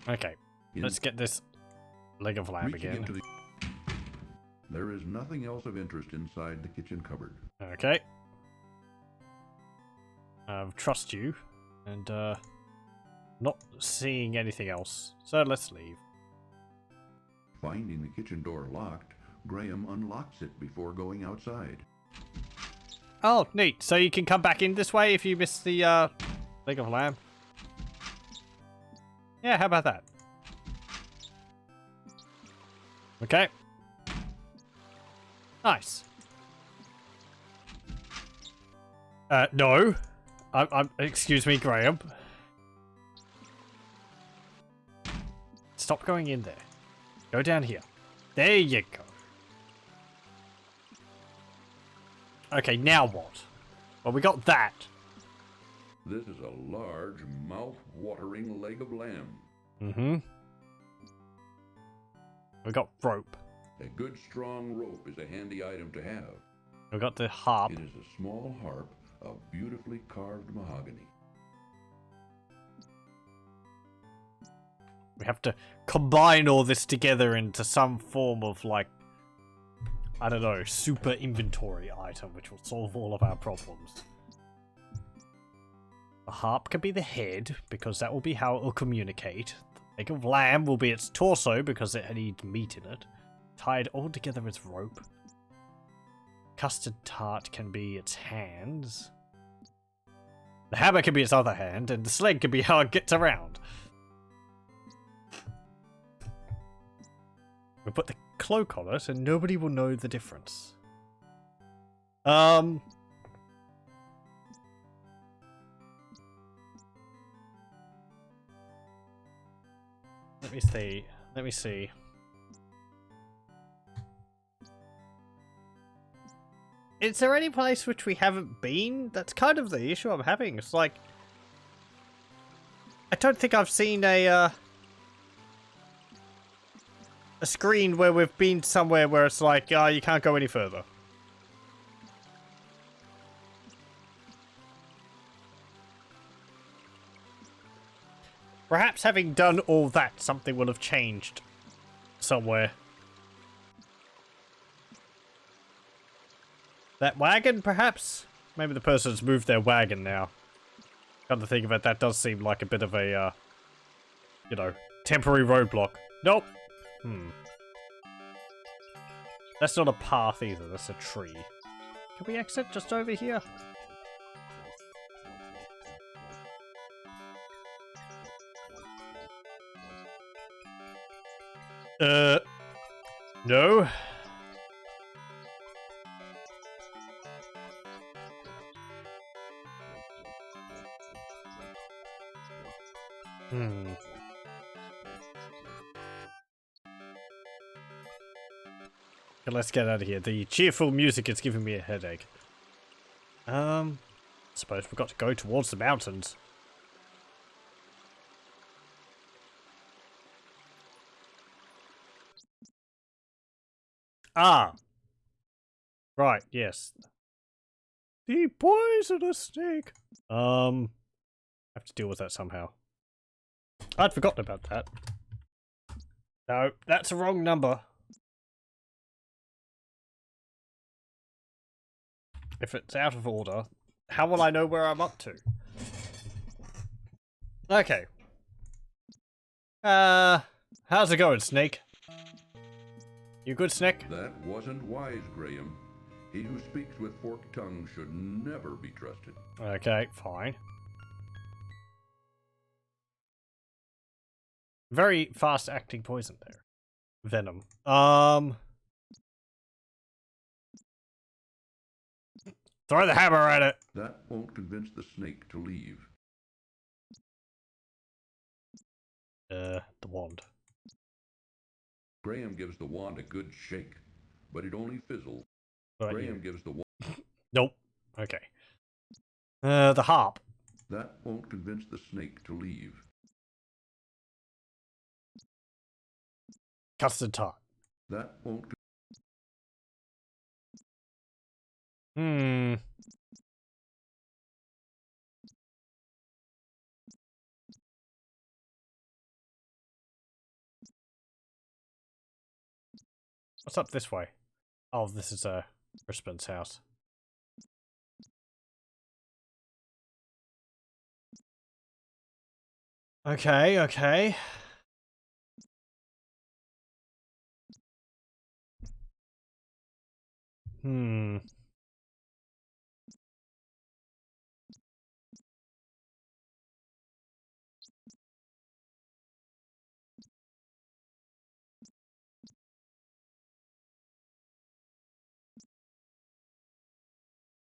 Okay, let's get this leg of lamb again. There is nothing else of interest inside the kitchen cupboard. Okay. Trust you, and not seeing anything else, so let's leave. Finding the kitchen door locked, Graham unlocks it before going outside. Oh, neat. So you can come back in this way if you miss the leg of lamb. Yeah, how about that? Okay. Nice. No. Excuse me, Graham. Stop going in there. Go down here. There you go. Okay, now what? Well, we got that. This is a large, mouth-watering leg of lamb. Mm-hmm. We got rope. A good strong rope is a handy item to have. We got the harp. It is a small harp of beautifully carved mahogany. We have to combine all this together into some form of, like, I don't know, super inventory item, which will solve all of our problems. The harp can be the head, because that will be how it will communicate. The leg of lamb will be its torso, because it needs meat in it. Tied all together as rope. Custard tart can be its hands. The hammer can be its other hand, and the sled can be how it gets around. We put the cloak on it, and nobody will know the difference. Let me see. Let me see. Is there any place which we haven't been? That's kind of the issue I'm having. It's like, I don't think I've seen a screen where we've been somewhere where it's like, oh, you can't go any further. Perhaps having done all that, something will have changed somewhere. That wagon, perhaps? Maybe the person's moved their wagon now. Come to think of it, that does seem like a bit of a, you know, temporary roadblock. Nope. That's not a path either, that's a tree. Can we exit just over here? No. Okay, let's get out of here. The cheerful music is giving me a headache. Suppose we've got to go towards the mountains. Ah! Right, yes. The poisonous snake! I have to deal with that somehow. I'd forgotten about that. No, that's a wrong number. If it's out of order, how will I know where I'm up to? Okay. How's it going, Snake? You good, Snick? That wasn't wise, Graham. He who speaks with forked tongue should never be trusted. Okay, fine. Very fast-acting poison there. Venom. Throw the hammer at it! That won't convince the snake to leave. The wand. Graham gives the wand a good shake, but it only fizzles. Graham gives the wand... Nope. Okay. The harp. That won't convince the snake to leave. Custard tart. That won't... What's up this way? Oh, this is Crispin's house. Okay, okay.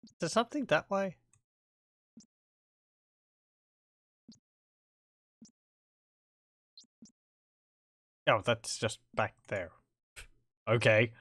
Is there something that way? Oh, that's just back there. Okay.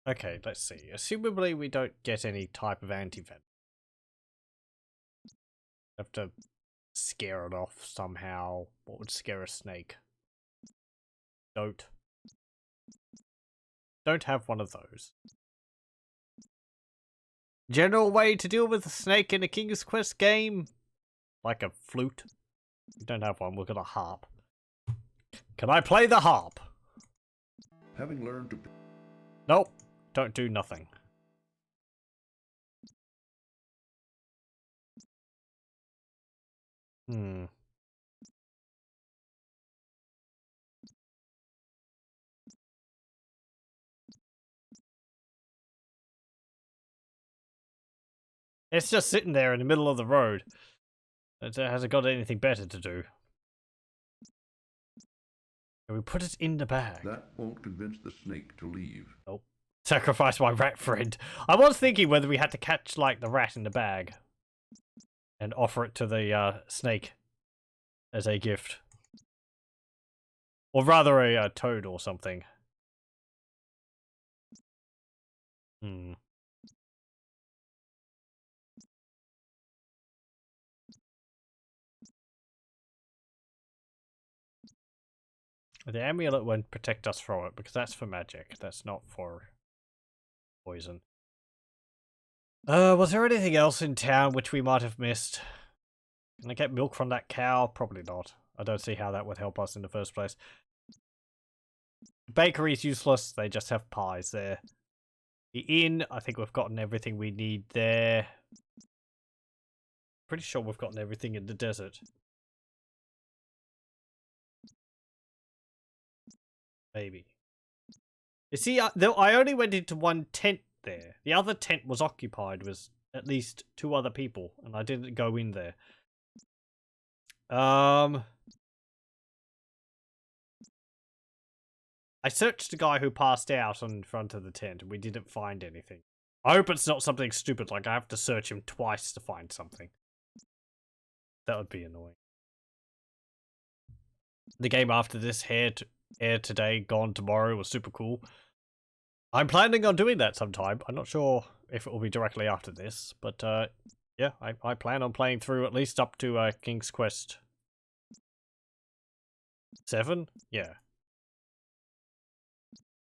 Okay, let's see. Assumably we don't get any type of anti-venom. Have to scare it off somehow. What would scare a snake? Don't have one of those. General way to deal with a snake in a King's Quest game? Like a flute? We don't have one, we've got a harp. Can I play the harp? Having learned to... Nope. Don't do nothing. It's just sitting there in the middle of the road. It hasn't got anything better to do. Can we put it in the bag? That won't convince the snake to leave. Nope. Sacrifice my rat friend. I was thinking whether we had to catch, like, the rat in the bag and offer it to the snake as a gift. Or rather a toad or something. The amulet won't protect us from it because that's for magic. That's not for poison. Was there anything else in town which we might have missed? Can I get milk from that cow? Probably not. I don't see how that would help us in the first place. The bakery's useless. They just have pies there. The inn, I think we've gotten everything we need there. Pretty sure we've gotten everything in the desert. Maybe. You see, I only went into one tent there. The other tent was occupied with at least 2 other people, and I didn't go in there. I searched the guy who passed out in front of the tent, and we didn't find anything. I hope it's not something stupid, like I have to search him twice to find something. That would be annoying. The game after this, Heir today, gone tomorrow, was super cool. I'm planning on doing that sometime. I'm not sure if it will be directly after this, but yeah, I plan on playing through at least up to King's Quest 7? Yeah.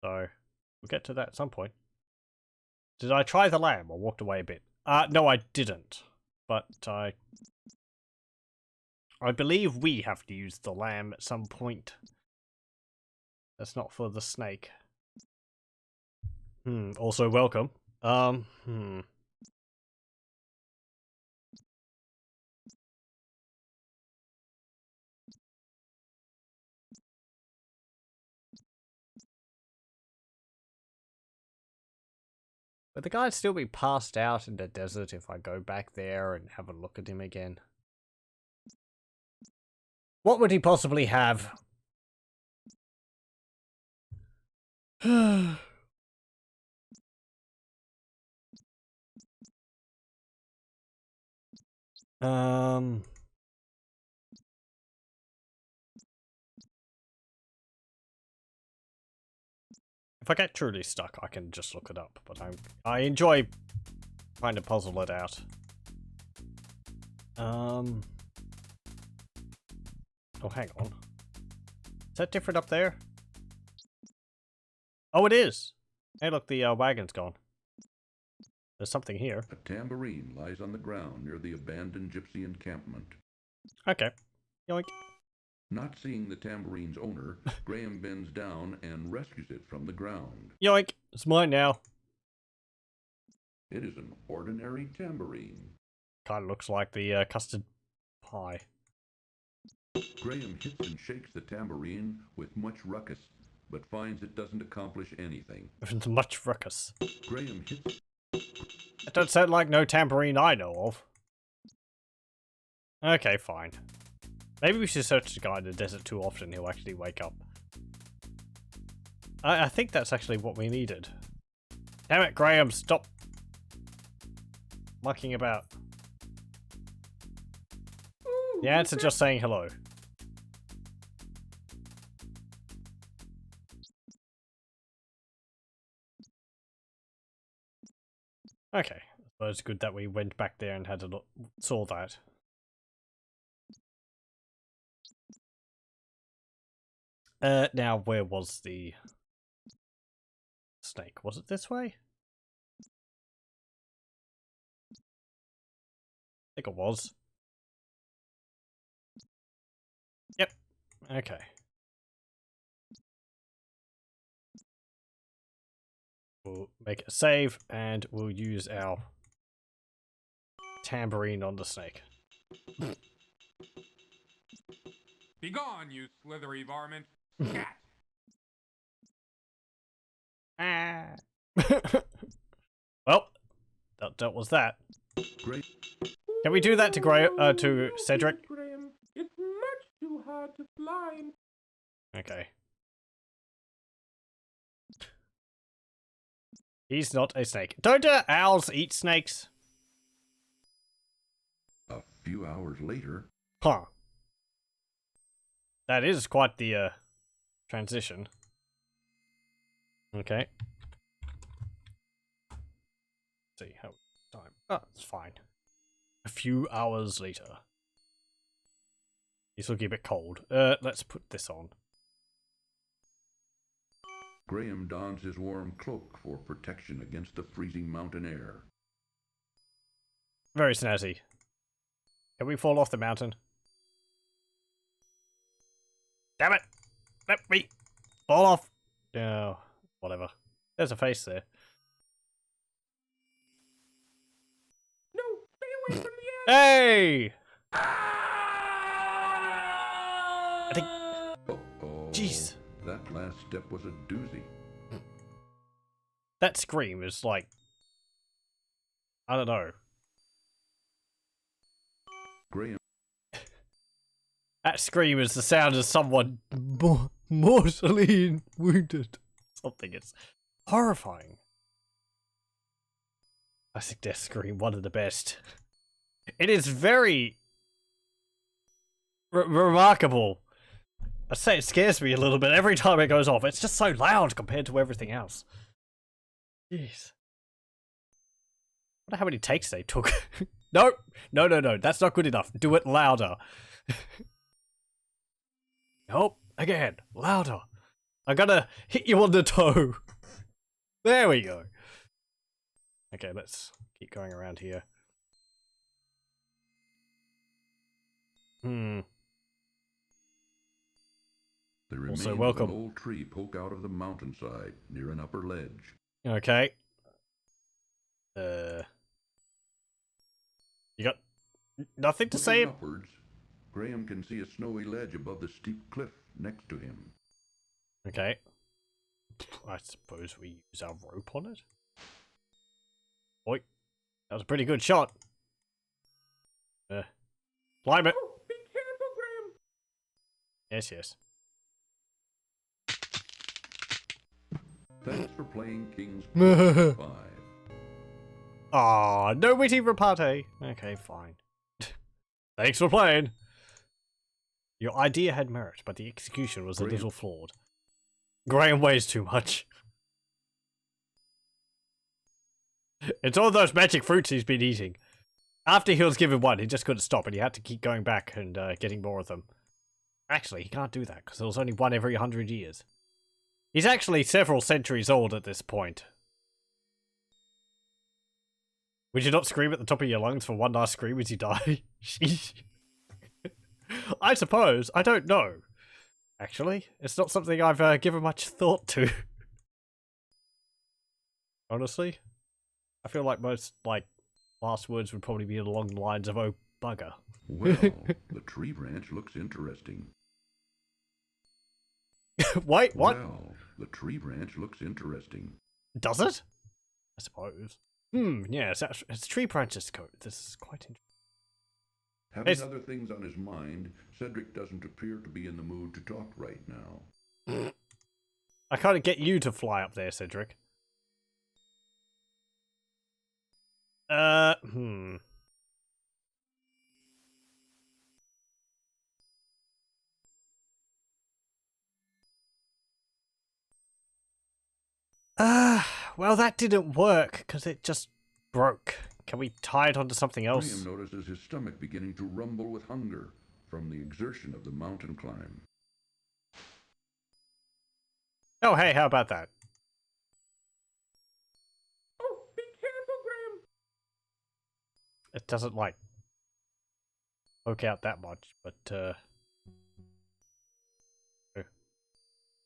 So, we'll get to that at some point. Did I try the lamb or walked away a bit? No, I didn't. but I believe we have to use the lamb at some point. That's not for the snake. Also welcome. But the guy'd still be passed out in the desert if I go back there and have a look at him again. What would he possibly have? If I get truly stuck, I can just look it up, but I enjoy trying to puzzle it out. Oh, hang on. Is that different up there? Oh, it is! Hey, look, the wagon's gone. There's something here. A tambourine lies on the ground near the abandoned gypsy encampment. Okay. Yoink. Not seeing the tambourine's owner, Graham bends down and rescues it from the ground. Yoink! It's mine now. It is an ordinary tambourine. Kind of looks like the custard pie. Graham hits and shakes the tambourine with much ruckus, but finds it doesn't accomplish anything. Much ruckus. Graham hits... That don't sound like no tambourine I know of. Okay, fine. Maybe we should search the guy in the desert too often, he'll actually wake up. I think that's actually what we needed. Damn it, Graham, stop mucking about. The answer just saying hello. Okay, so it's good that we went back there and had a look, saw that. Now, where was the snake? Was it this way? I think it was. Yep. Okay. We'll make a save, and we'll use our tambourine on the snake. Begone, you slithery varmint! Scat! Well, that was that. Great. Can we do that to to Cedric? Graham, it's much too hard to fly. Okay. He's not a snake. Don't owls eat snakes? A few hours later... Huh. That is quite the, transition. Okay. Let's see how time. Oh, it's fine. A few hours later. He's looking a bit cold. Let's put this on. Graham dons his warm cloak for protection against the freezing mountain air. Very snazzy. Can we fall off the mountain? Damn it! Let me fall off! No, whatever. There's a face there. No, stay away from the edge! Hey! I think... Uh-oh. Jeez. That last step was a doozy. That scream is like... I don't know. Graham... That scream is the sound of someone mortally wounded. Something. It's horrifying. Classic death scream, one of the best. It is very... remarkable. I'd say it scares me a little bit every time it goes off. It's just so loud compared to everything else. Jeez. I wonder how many takes they took. No, that's not good enough. Do it louder. Nope, again, louder. I'm gonna hit you on the toe. There we go. Okay, let's keep going around here. Also, remains welcome. of an old tree poke out of the mountainside near an upper ledge. Okay. You got nothing to say? Looking upwards, Graham can see a snowy ledge above the steep cliff next to him. Okay. I suppose we use our rope on it? Oi. That was a pretty good shot. Climb it. Oh, be careful, Graham. Yes, yes. Thanks for playing King's Quest 5. Aw, no witty repartee. Okay, fine. Thanks for playing. Your idea had merit, but the execution was a little flawed. Graham weighs too much. It's all those magic fruits he's been eating. After he was given one, he just couldn't stop and he had to keep going back and getting more of them. Actually, he can't do that because there was only one every 100 years. He's actually several centuries old at this point. Would you not scream at the top of your lungs for one last scream as you die? I suppose. I don't know. Actually, it's not something I've given much thought to. Honestly. I feel like most, last words would probably be along the lines of, oh, bugger. Well, the tree branch looks interesting. Wait, what? Well, the tree branch looks interesting. Does it? I suppose. Yes, it's tree branches coat. This is quite interesting. Having other things on his mind, Cedric doesn't appear to be in the mood to talk right now. I can't get you to fly up there, Cedric. Well, that didn't work, because it just broke. Can we tie it onto something else? Graham notices his stomach beginning to rumble with hunger from the exertion of the mountain climb. Oh, hey, how about that? Oh, be careful, Graham. It doesn't, poke out that much, but,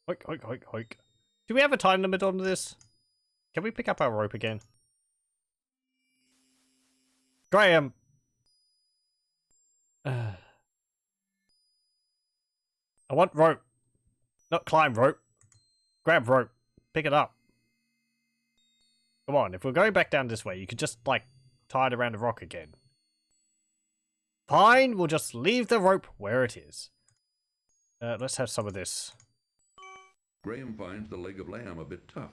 Hoik, hoik, hoik, hoik. Do we have a time limit on this? Can we pick up our rope again? Graham! I want rope. Not climb rope. Grab rope. Pick it up. Come on, if we're going back down this way, you could just, tie it around a rock again. Fine, we'll just leave the rope where it is. Let's have some of this. Graham finds the leg of lamb a bit tough,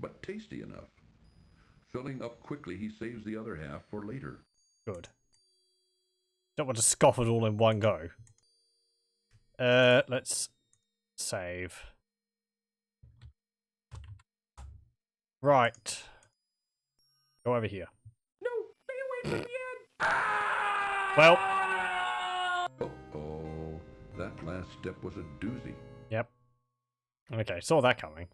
but tasty enough. Filling up quickly, he saves the other half for later. Good. Don't want to scoff it all in one go. Let's save. Right. Go over here. No, stay away from the edge. Well. Uh-oh. That last step was a doozy. Yep. Okay, saw that coming.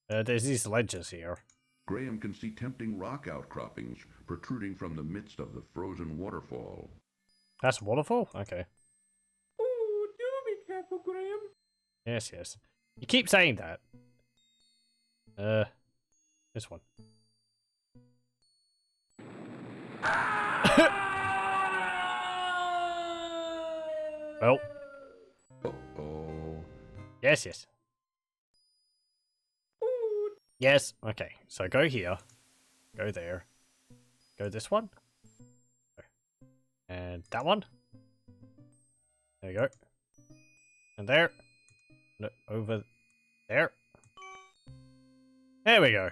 There's these ledges here. Graham can see tempting rock outcroppings protruding from the midst of the frozen waterfall. That's a waterfall? Okay. Oh, do be careful, Graham. Yes, yes. You keep saying that. This one. Well. Uh-oh. Yes, yes. Ooh. Yes. Okay, so go here. Go there. Go this one. And that one. There you go. And there. No, over there. There we go.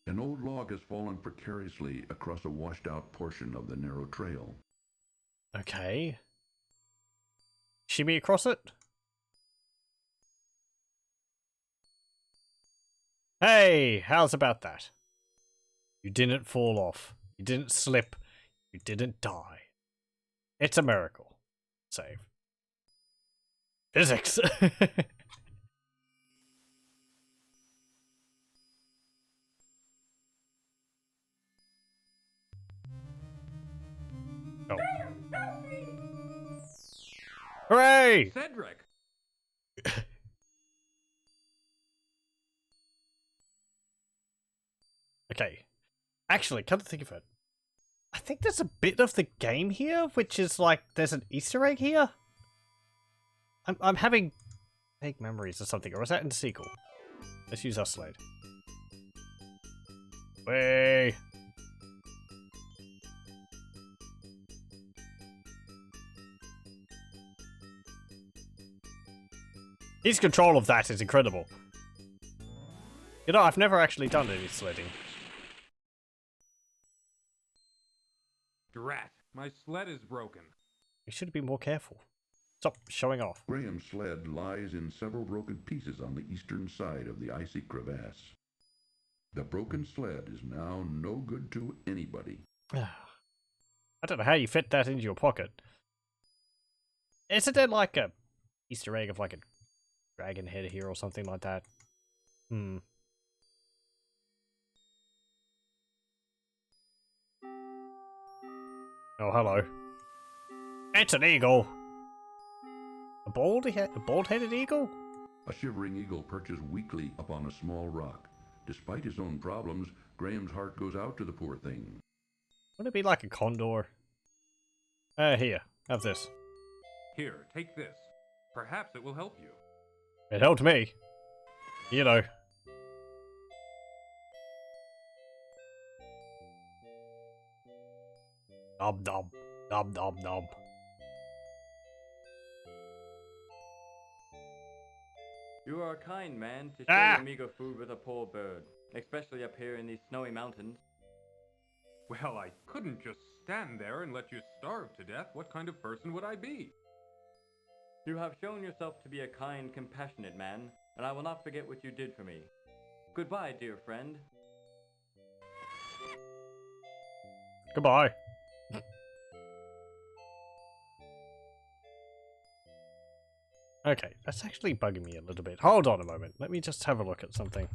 An old log has fallen precariously across a washed-out portion of the narrow trail. Okay. Shimmy across it. Hey, how's about that? You didn't fall off. You didn't slip. You didn't die. It's a miracle. Save. Physics. Oh. Hooray! Cedric! Okay. Actually, come to think of it, I think there's a bit of the game here, which is like, there's an Easter egg here? I'm having vague memories or something, or is that in the sequel? Let's use our sled. Way. His control of that is incredible. You know, I've never actually done any sledding. Drat, my sled is broken. We should be more careful. Stop showing off. Graham's sled lies in several broken pieces on the eastern side of the icy crevasse. The broken sled is now no good to anybody. I don't know how you fit that into your pocket. Isn't there like a Easter egg of like a dragon head here or something like that? Hmm. Oh, hello. It's an eagle. A bald-headed eagle? A shivering eagle perches weakly upon a small rock. Despite his own problems, Graham's heart goes out to the poor thing. Would it be like a condor? Here, have this. Here, take this. Perhaps it will help you. It helped me. You know. Nom nom. Nom nom nom. You are a kind man to share your meager food with a poor bird, especially up here in these snowy mountains. Well, I couldn't just stand there and let you starve to death. What kind of person would I be? You have shown yourself to be a kind, compassionate man, and I will not forget what you did for me. Goodbye, dear friend. Goodbye. Okay, that's actually bugging me a little bit. Hold on a moment. Let me just have a look at something.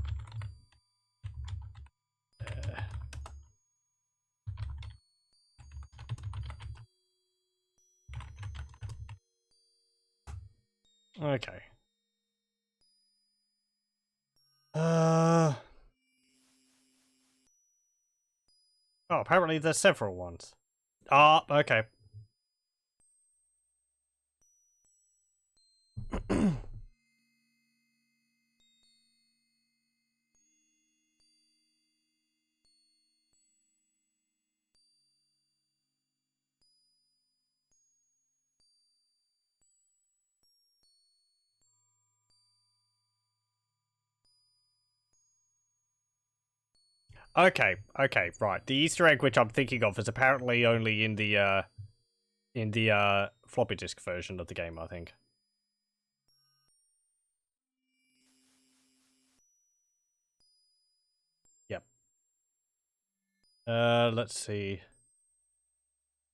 Okay. Oh, apparently there's several ones. Ah, okay. Okay, right. The Easter egg which I'm thinking of is apparently only in the floppy disk version of the game, I think. Yep. Let's see.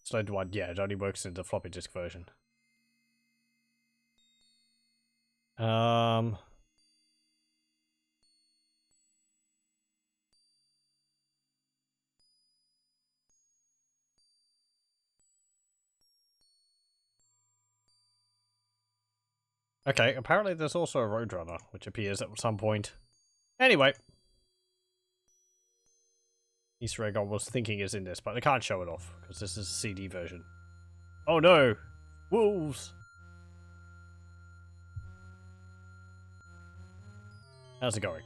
Sled 1, yeah, it only works in the floppy disk version. Okay, apparently there's also a Roadrunner, which appears at some point. Anyway. Easter egg I was thinking is in this, but I can't show it off, because this is a CD version. Oh no! Wolves! How's it going?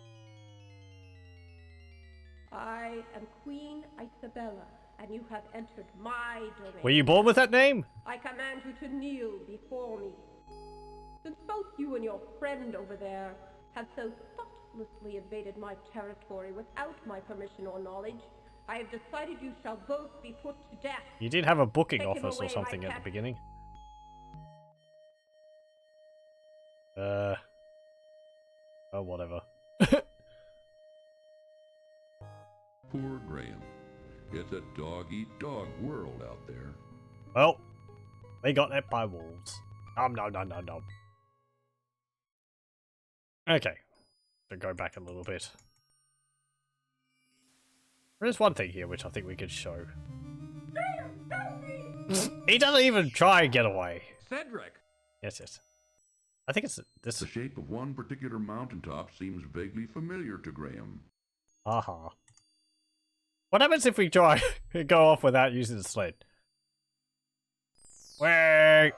I am Queen Isabella, and you have entered my domain. Were you born with that name? I command you to kneel before me. Since both you and your friend over there have so thoughtlessly invaded my territory without my permission or knowledge, I have decided you shall both be put to death. You did have a booking Take him office or away, something my at the cat. beginning. Oh, whatever. Poor Graham. It's a dog-eat-dog world out there. Well, they got that by wolves. Nom nom nom nom nom. Okay, so go back a little bit. There is one thing here which I think we could show. Graham, help me! He doesn't even try and get away. Cedric! Yes, yes. I think it's this. The shape of one particular mountaintop seems vaguely familiar to Graham. Aha. What happens if we try go off without using the sled? Wait.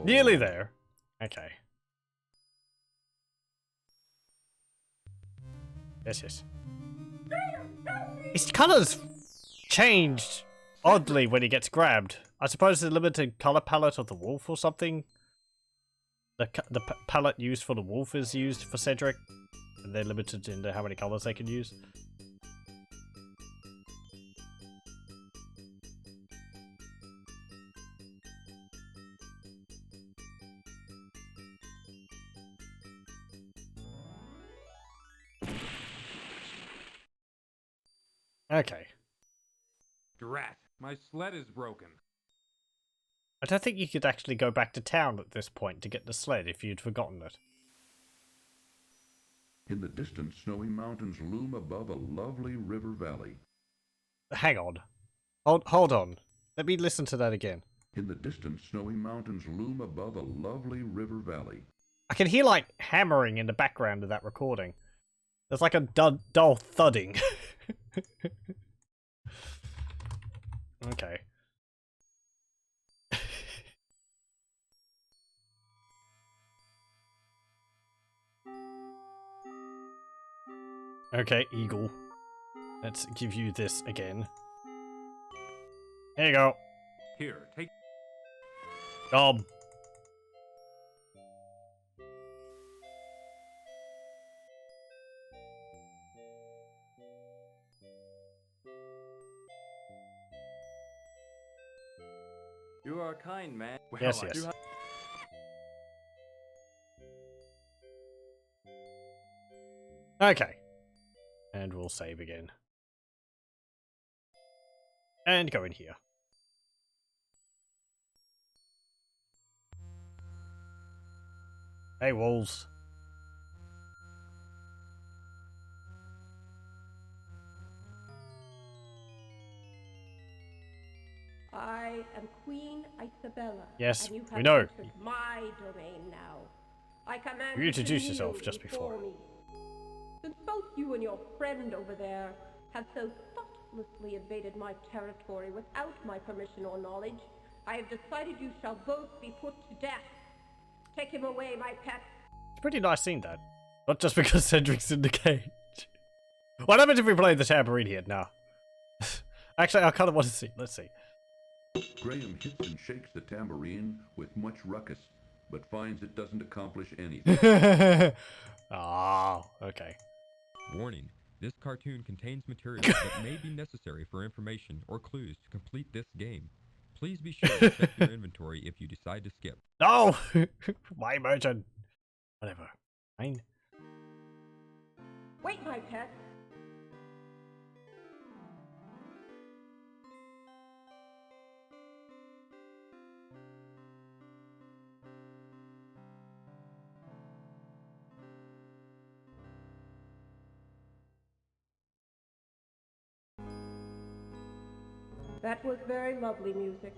Nearly there. Okay. Yes, yes. His colours changed oddly when he gets grabbed. I suppose the limited colour palette of the wolf or something. The palette used for the wolf is used for Cedric, and they're limited into how many colours they can use. Okay. Drat, my sled is broken. I don't think you could actually go back to town at this point to get the sled if you'd forgotten it. In the distance, snowy mountains loom above a lovely river valley. Hang on. Hold on. Let me listen to that again. In the distance, snowy mountains loom above a lovely river valley. I can hear, like, hammering in the background of that recording. There's like a dull thudding. Okay. Okay, Eagle. Let's give you this again. Here you go. Here, take... Job. You are a kind man. Well, Yes, I yes. do have- Okay. And we'll save again. And go in here. Hey, wolves. I am Queen Isabella. Yes, and you we have know. entered my domain now. I command You introduced to yourself kneel just before. me. Since both you and your friend over there have so thoughtlessly invaded my territory without my permission or knowledge, I have decided you shall both be put to death. Take him away, my pet. It's a pretty nice scene, that. Not just because Cedric's in the cage. What happens if we play the tambourine here now? Actually, I kind of want to see. Let's see. Graham hits and shakes the tambourine with much ruckus, but finds it doesn't accomplish anything. Ah, okay. Warning, this cartoon contains material that may be necessary for information or clues to complete this game. Please be sure to check your inventory if you decide to skip. No! My merchant. Whatever. Fine. Wait, my pet. That was very lovely music.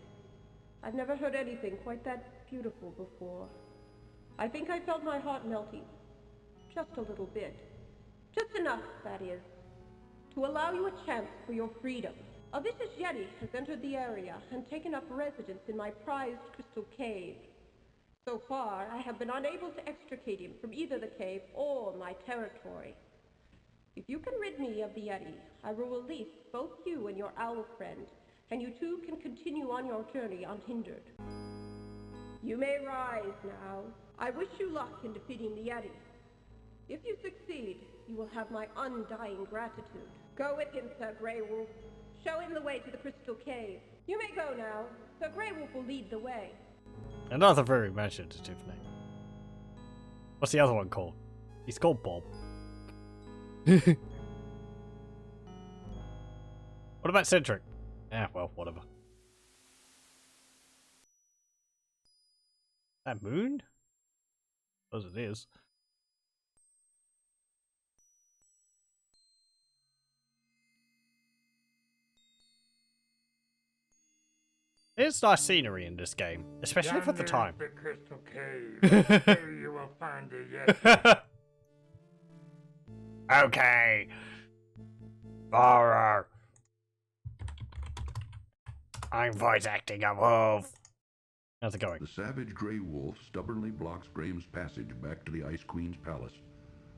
I've never heard anything quite that beautiful before. I think I felt my heart melting. Just a little bit. Just enough, that is, to allow you a chance for your freedom. A vicious Yeti has entered the area and taken up residence in my prized crystal cave. So far, I have been unable to extricate him from either the cave or my territory. If you can rid me of the Yeti, I will release both you and your owl friend, and you two can continue on your journey unhindered. You may rise now. I wish you luck in defeating the Yeti. If you succeed, you will have my undying gratitude. Go with him, Sir Grey Wolf. Show him the way to the Crystal Cave. You may go now. Sir Grey Wolf will lead the way. Another very imaginative name. What's the other one called? He's called Bob. What about Cedric? Ah, well, whatever. That moon? As it is. There's nice scenery in this game, especially for the time. The crystal cave. There you will find the Yeti. Okay. Borrow. I'm voice acting a wolf. How's it going? The savage gray wolf stubbornly blocks Graham's passage back to the Ice Queen's palace.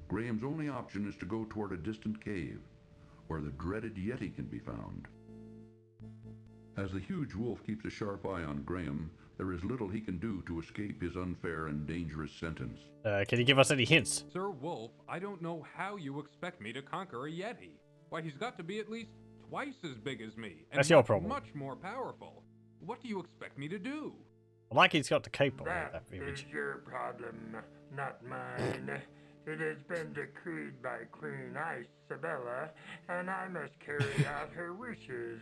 Graham's only option is to go toward a distant cave, where the dreaded Yeti can be found. As the huge wolf keeps a sharp eye on Graham, there is little he can do to escape his unfair and dangerous sentence. Can you give us any hints? Sir Wolf, I don't know how you expect me to conquer a Yeti. Why, he's got to be at least twice as big as me. And That's your problem. Much more powerful. What do you expect me to do? Like he's got the cape on That that image. is your problem, not mine. It has been decreed by Queen Isabella, and I must carry out her wishes.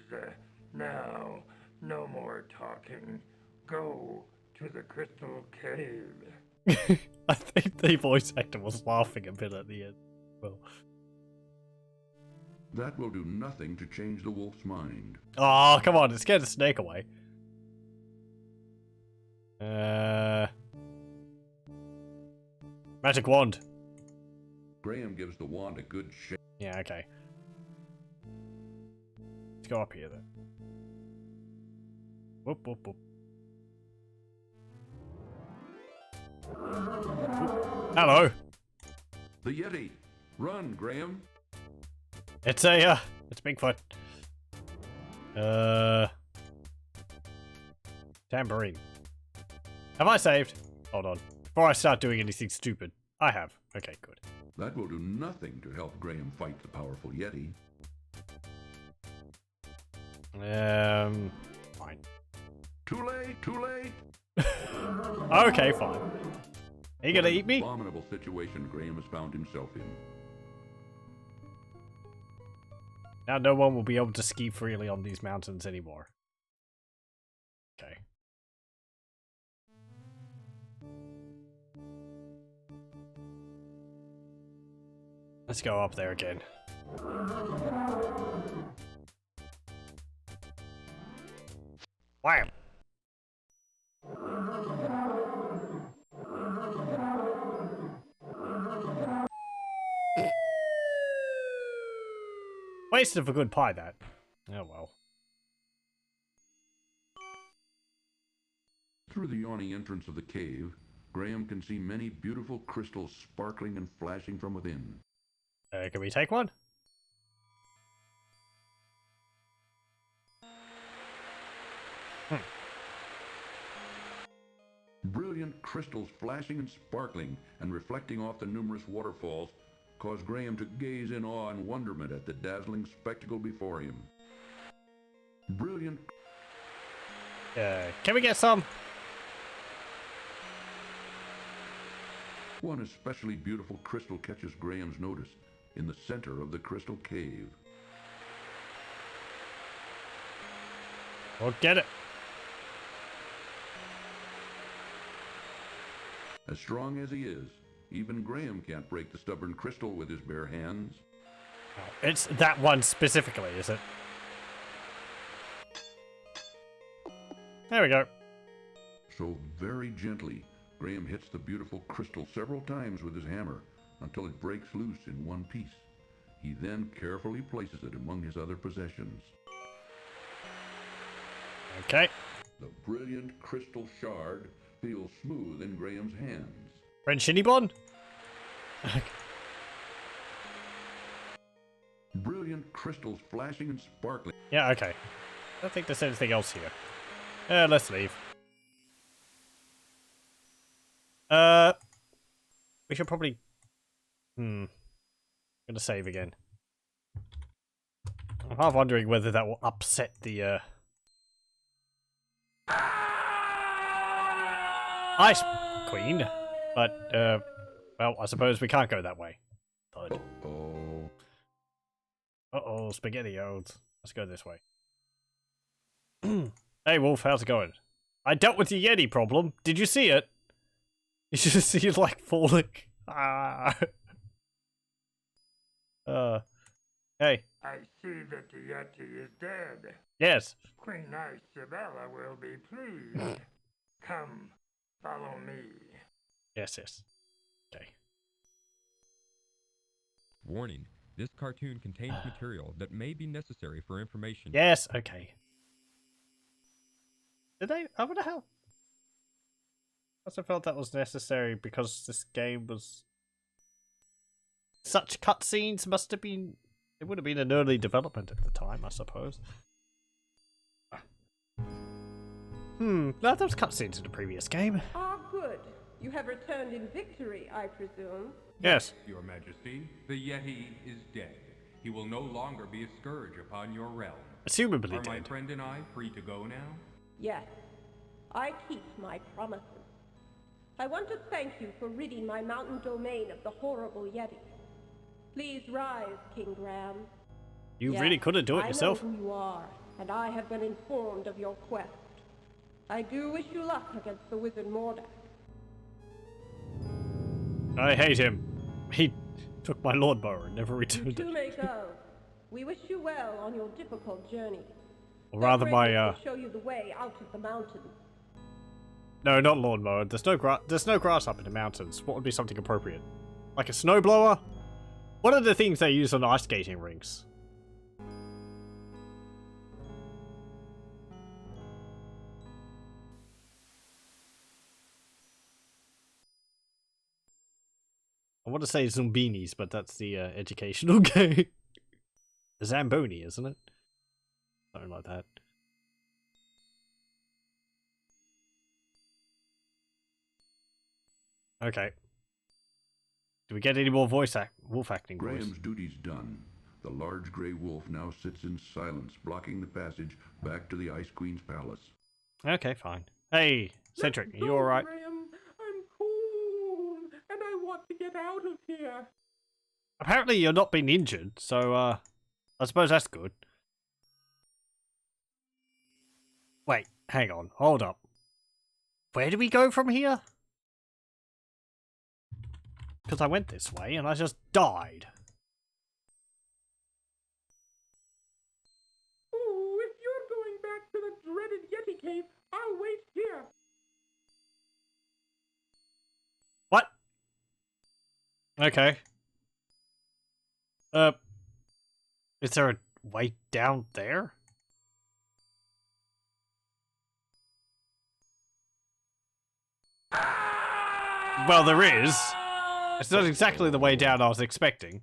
Now, no more talking. Go to the crystal cave. I think the voice actor was laughing a bit at the end. Well. That will do nothing to change the wolf's mind. Oh, come on, it scared the snake away. Magic wand. Graham gives the wand a good shake. Yeah, okay. Let's go up here then. Whoop, whoop, whoop. Hello. The Yeti! Run, Graham! It's it's Bigfoot. Tambourine. Have I saved? Hold on. Before I start doing anything stupid. I have. Okay, good. That will do nothing to help Graham fight the powerful Yeti. Fine. Too late, too late! Okay, fine. Are you gonna eat me? Abominable situation Graham has found himself in. Now no one will be able to ski freely on these mountains anymore. Okay. Let's go up there again. Wham! Waste of a good pie, that. Oh well. Through the yawning entrance of the cave, Graham can see many beautiful crystals sparkling and flashing from within. Can we take one? Brilliant crystals flashing and sparkling and reflecting off the numerous waterfalls cause Graham to gaze in awe and wonderment at the dazzling spectacle before him. Brilliant. Can we get some? One especially beautiful crystal catches Graham's notice in the center of the crystal cave. We'll get it. As strong as he is, even Graham can't break the stubborn crystal with his bare hands. It's that one specifically, is it? There we go. So very gently, Graham hits the beautiful crystal several times with his hammer until it breaks loose in one piece. He then carefully places it among his other possessions. Okay. The brilliant crystal shard feels smooth in Graham's hands. Red Shinibon? Brilliant crystals flashing and sparkling. Yeah, okay. I don't think there's anything else here. Let's leave. We should probably... I'm gonna save again. I'm half wondering whether that will upset the, Ice Queen. But, well, I suppose we can't go that way. Thud. Uh-oh. Uh-oh, SpaghettiOs. Let's go this way. Hey, Wolf, how's it going? I dealt with the Yeti problem. Did you see it? You just see it like falling. Ah. Hey. I see that the Yeti is dead. Yes. Queen Isabella will be pleased. Come, follow me. Yes, yes. Okay. Warning. This cartoon contains material that may be necessary for information. Yes, okay. Did they? I wonder how. I also felt that was necessary because this game was. Such cutscenes must have been. It would have been an early development at the time, I suppose. No, there was cutscenes in the previous game. Ah, good. You have returned in victory, I presume. Yes. Your Majesty, the Yeti is dead. He will no longer be a scourge upon your realm. Assumably Are my dead. friend and I free to go now? Yes, I keep my promises. I want to thank you for ridding my mountain domain of the horrible Yeti. Please rise, King Graham. You really couldn't do it yourself. I know who you are, and I have been informed of your quest. I do wish you luck against the wizard Mordak. I hate him. He took my lawnmower and never You returned two it. may go. We wish you well on your difficult journey. Or rather my, will show you the way out of the mountain. No, not lawnmower. There's no grass up in the mountains. What would be something appropriate? Like a snowblower? What are the things they use on ice skating rinks? I want to say Zombinis, but that's the educational game. Zamboni, isn't it? Something like that. Okay. Do we get any more wolf acting voice? Graham's duty's done. The large grey wolf now sits in silence, blocking the passage back to the Ice Queen's palace. Okay, fine. Hey, Cedric, are you alright? Graham, I'm cold, and I want to get out of here. Apparently you're not being injured, so I suppose that's good. Wait, hang on, hold up. Where do we go from here? Because I went this way and I just died. Oh, if you're going back to the dreaded Yeti cave, I'll wait here. What? Okay. Is there a way down there? Well, there is. It's not exactly the way down I was expecting.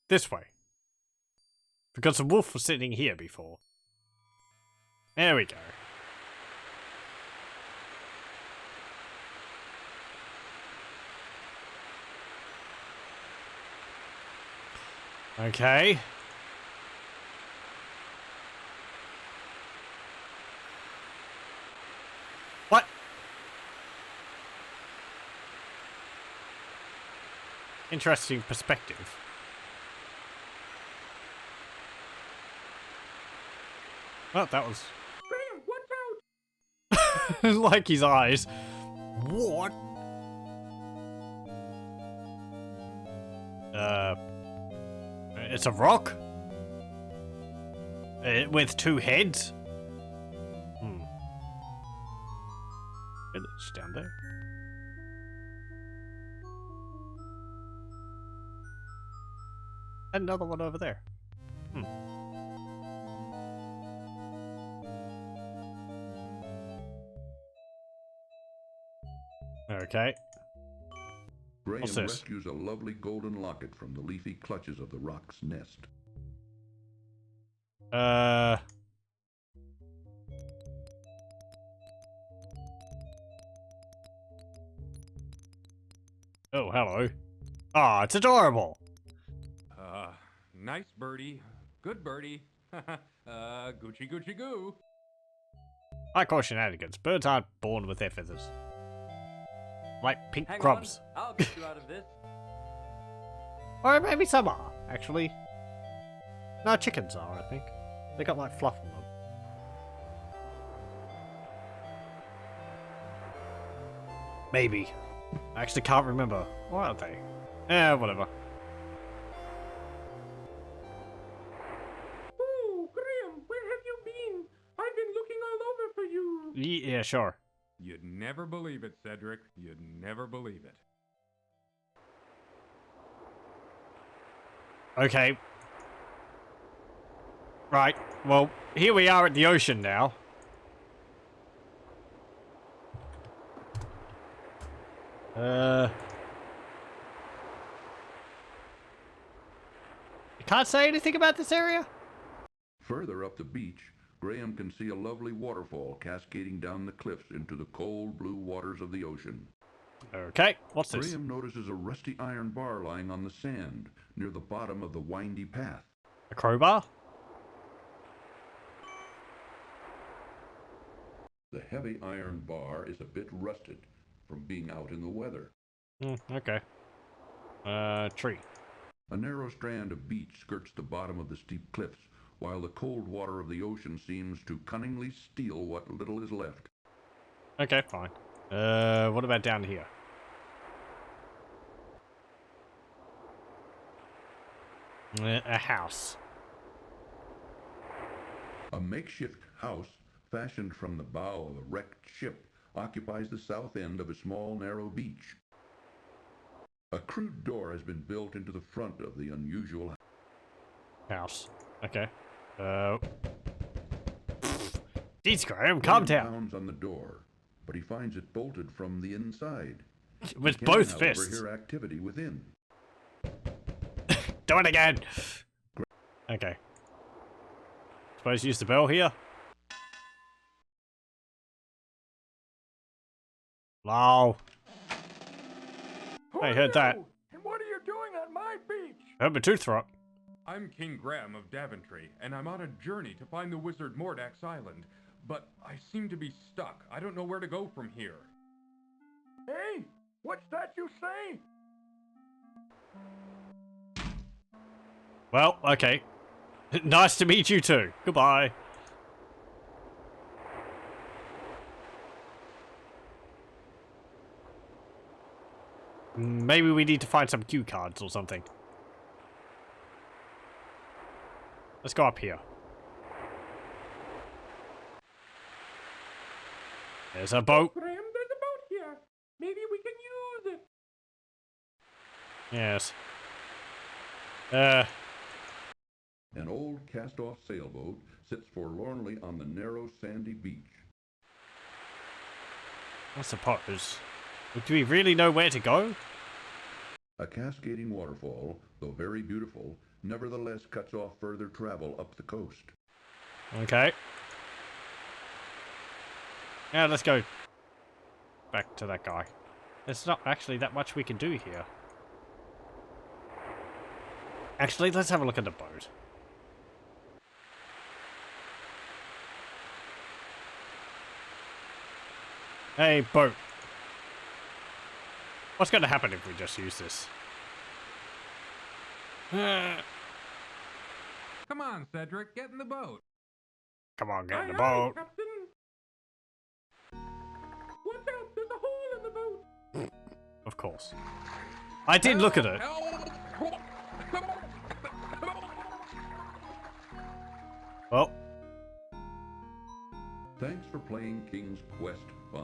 This way. Because the wolf was sitting here before. There we go. Okay. What? Interesting perspective. Well, that was... Graham, watch out! like his eyes. What? It's a rock? With two heads? Village down there. Another one over there. Okay. Graham What's this? rescues a lovely golden locket from the leafy clutches of the rock's nest. Oh, hello. Ah, it's adorable. Nice birdie. Good birdie. Gucci Gucci Goo. I call shenanigans. Birds aren't born with their feathers. like pink Hang crumbs. on, I'll get you out of this. Or maybe some are, actually. No, chickens are, I think. They got like fluff on them. Maybe. I actually can't remember. What are they? Whatever. Oh, Graham, where have you been? I've been looking all over for you. Yeah, sure. You'd never believe it, Cedric. You'd never believe it. Okay. Right. Well, here we are at the ocean now. I can't say anything about this area? Further up the beach, Graham can see a lovely waterfall cascading down the cliffs into the cold blue waters of the ocean. Okay, what's this? Graham notices a rusty iron bar lying on the sand near the bottom of the windy path. A crowbar? The heavy iron bar is a bit rusted from being out in the weather. Okay. Tree. A narrow strand of beach skirts the bottom of the steep cliffs, while the cold water of the ocean seems to cunningly steal what little is left. Okay, fine. What about down here? A house. A makeshift house, fashioned from the bow of a wrecked ship, occupies the south end of a small, narrow beach. A crude door has been built into the front of the unusual house. Okay. Jeez, Graham, calm down. Pounds on the door, but he finds it bolted from the inside. With He can, both however, fists. hear activity within. Do it again. Okay. Suppose use the bell here. Wow. I heard that. And what are you doing on my beach? Heard my tooth rot. I'm King Graham of Daventry, and I'm on a journey to find the wizard Mordak's island. But I seem to be stuck. I don't know where to go from here. Hey, what's that you say? Well, okay. Nice to meet you too. Goodbye. Maybe we need to find some cue cards or something. Let's go up here. There's a boat. Graham, there's a boat here. Maybe we can use it. Yes. An old cast-off sailboat sits forlornly on the narrow sandy beach. I suppose. Do we really know where to go? A cascading waterfall, though very beautiful, nevertheless cuts off further travel up the coast. Okay. Yeah, let's go back to that guy. There's not actually that much we can do here. Actually, let's have a look at the boat. Hey, boat. What's going to happen if we just use this? Come on, Cedric, get in the boat. Come on, get in the Aye, boat. Captain. Watch out, there's a hole in the boat. Of course. I did look at it. Well. Thanks for playing King's Quest V.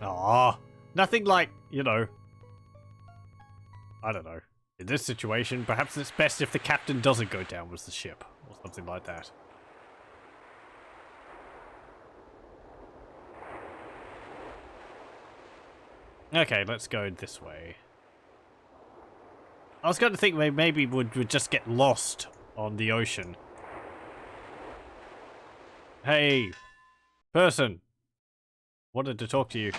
Aww. Nothing like, you know. I don't know. In this situation, perhaps it's best if the captain doesn't go down with the ship. Or something like that. Okay, let's go this way. I was going to think maybe we'd just get lost on the ocean. Hey, person. Wanted to talk to you.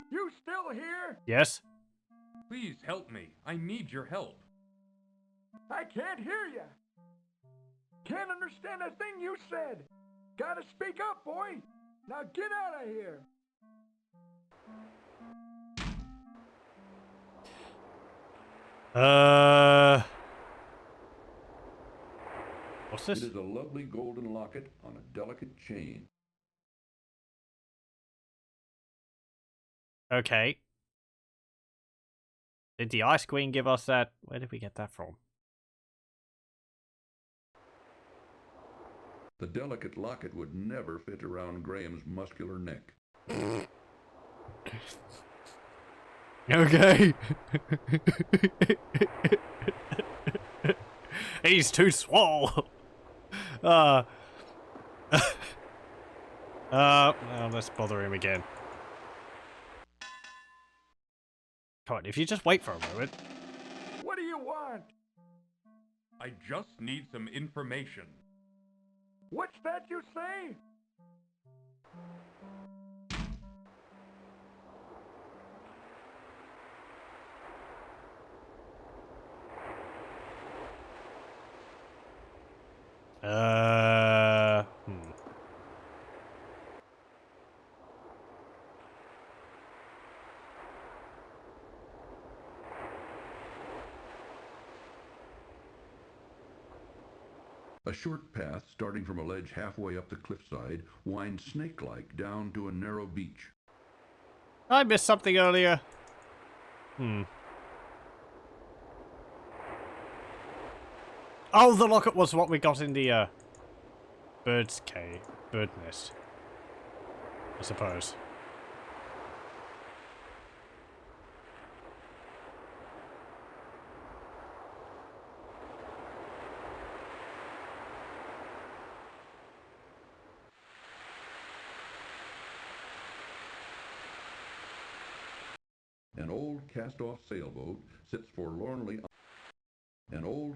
You still here? Yes? Please help me. I need your help. I can't hear you. Can't understand a thing you said. Gotta speak up, boy. Now get out of here. What's this? It is a lovely golden locket on a delicate chain. Okay. Did the Ice Queen give us that? Where did we get that from? The delicate locket would never fit around Graham's muscular neck. Okay. He's too swole. Well, let's bother him again. Come on, if you just wait for a moment. What do you want? I just need some information. What's that you say? A short path starting from a ledge halfway up the cliffside winds snake-like down to a narrow beach. I missed something earlier. Oh, the locket was what we got in the bird nest, I suppose. An old cast-off sailboat sits forlornly on an old.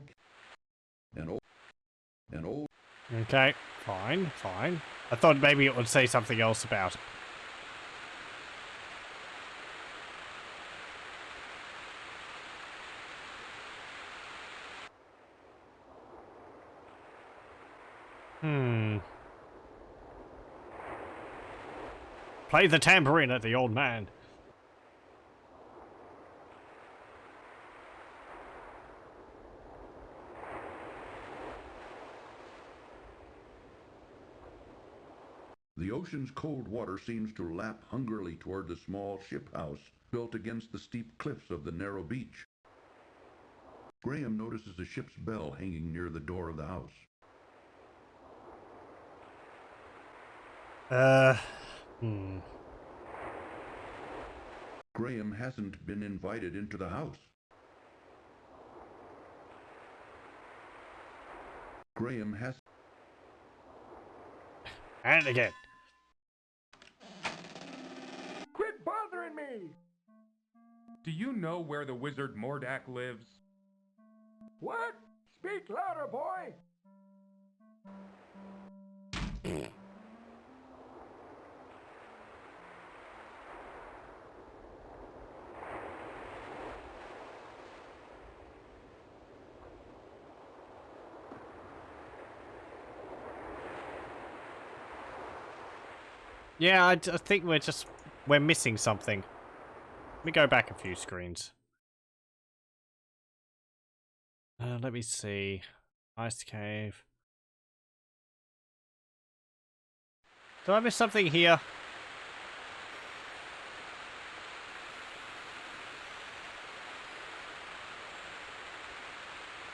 Okay, fine. I thought maybe it would say something else about it. Play the tambourine at the old man. The ocean's cold water seems to lap hungrily toward the small ship house built against the steep cliffs of the narrow beach. Graham notices a ship's bell hanging near the door of the house. Graham hasn't been invited into the house. Graham has... And again. Quit bothering me! Do you know where the wizard Mordak lives? What? Speak louder, boy! Yeah, I think we're missing something. Let me go back a few screens. Let me see. Ice cave. Did I miss something here?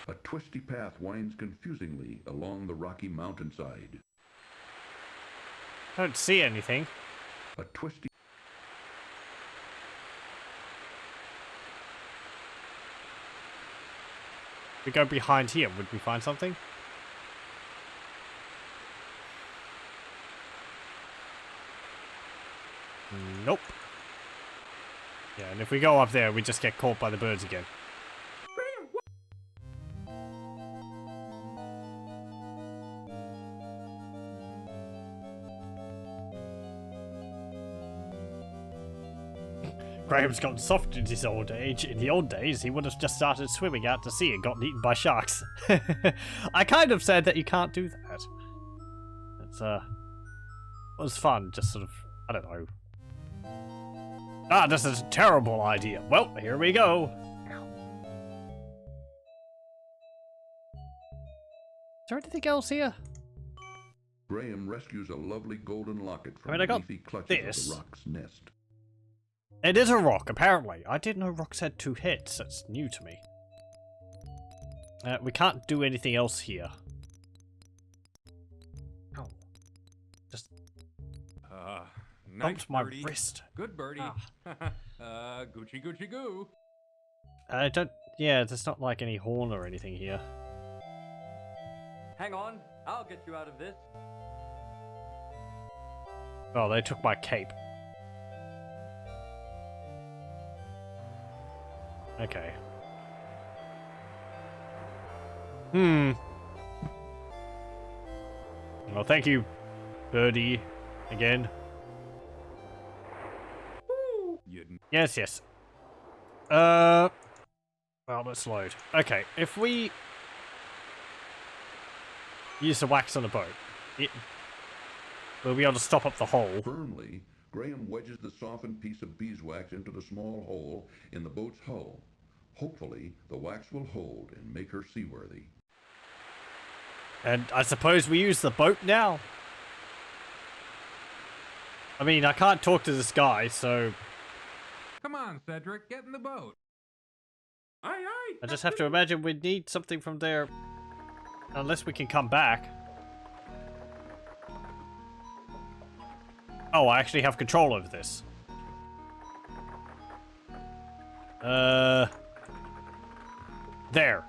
A twisty path winds confusingly along the rocky mountainside. I don't see anything. A twisty... If we go behind here, would we find something? Nope. Yeah, and if we go up there, we just get caught by the birds again. Graham's gotten soft in his old age. In the old days, he would have just started swimming out to sea and gotten eaten by sharks. I kind of said that you can't do that. It's, it was fun, just sort of, I don't know. Ah, this is a terrible idea. Well, here we go. there anything else here? Graham rescues a lovely golden locket from I the got leafy clutches this. of the rock's nest. It is a rock, apparently. I didn't know rocks had 2 heads. That's new to me. We can't do anything else here. Ow. Just Nice bumped my birdie. wrist. Good birdie. Ah. Gucci Gucci goo. I don't... Yeah, there's not like any horn or anything here. Hang on, I'll get you out of this. Oh, they took my cape. Okay. Well, thank you, Birdie, again. Yes, yes. Well, let's load. Okay, if we use the wax on the boat, we'll be able to stop up the hole. Firmly, Graham wedges the softened piece of beeswax into the small hole in the boat's hull. Hopefully, the wax will hold and make her seaworthy. And I suppose we use the boat now? I mean, I can't talk to this guy, so... Come on, Cedric, get in the boat. Aye, aye. I just have to imagine we need something from there. Unless we can come back. Oh, I actually have control over this. There.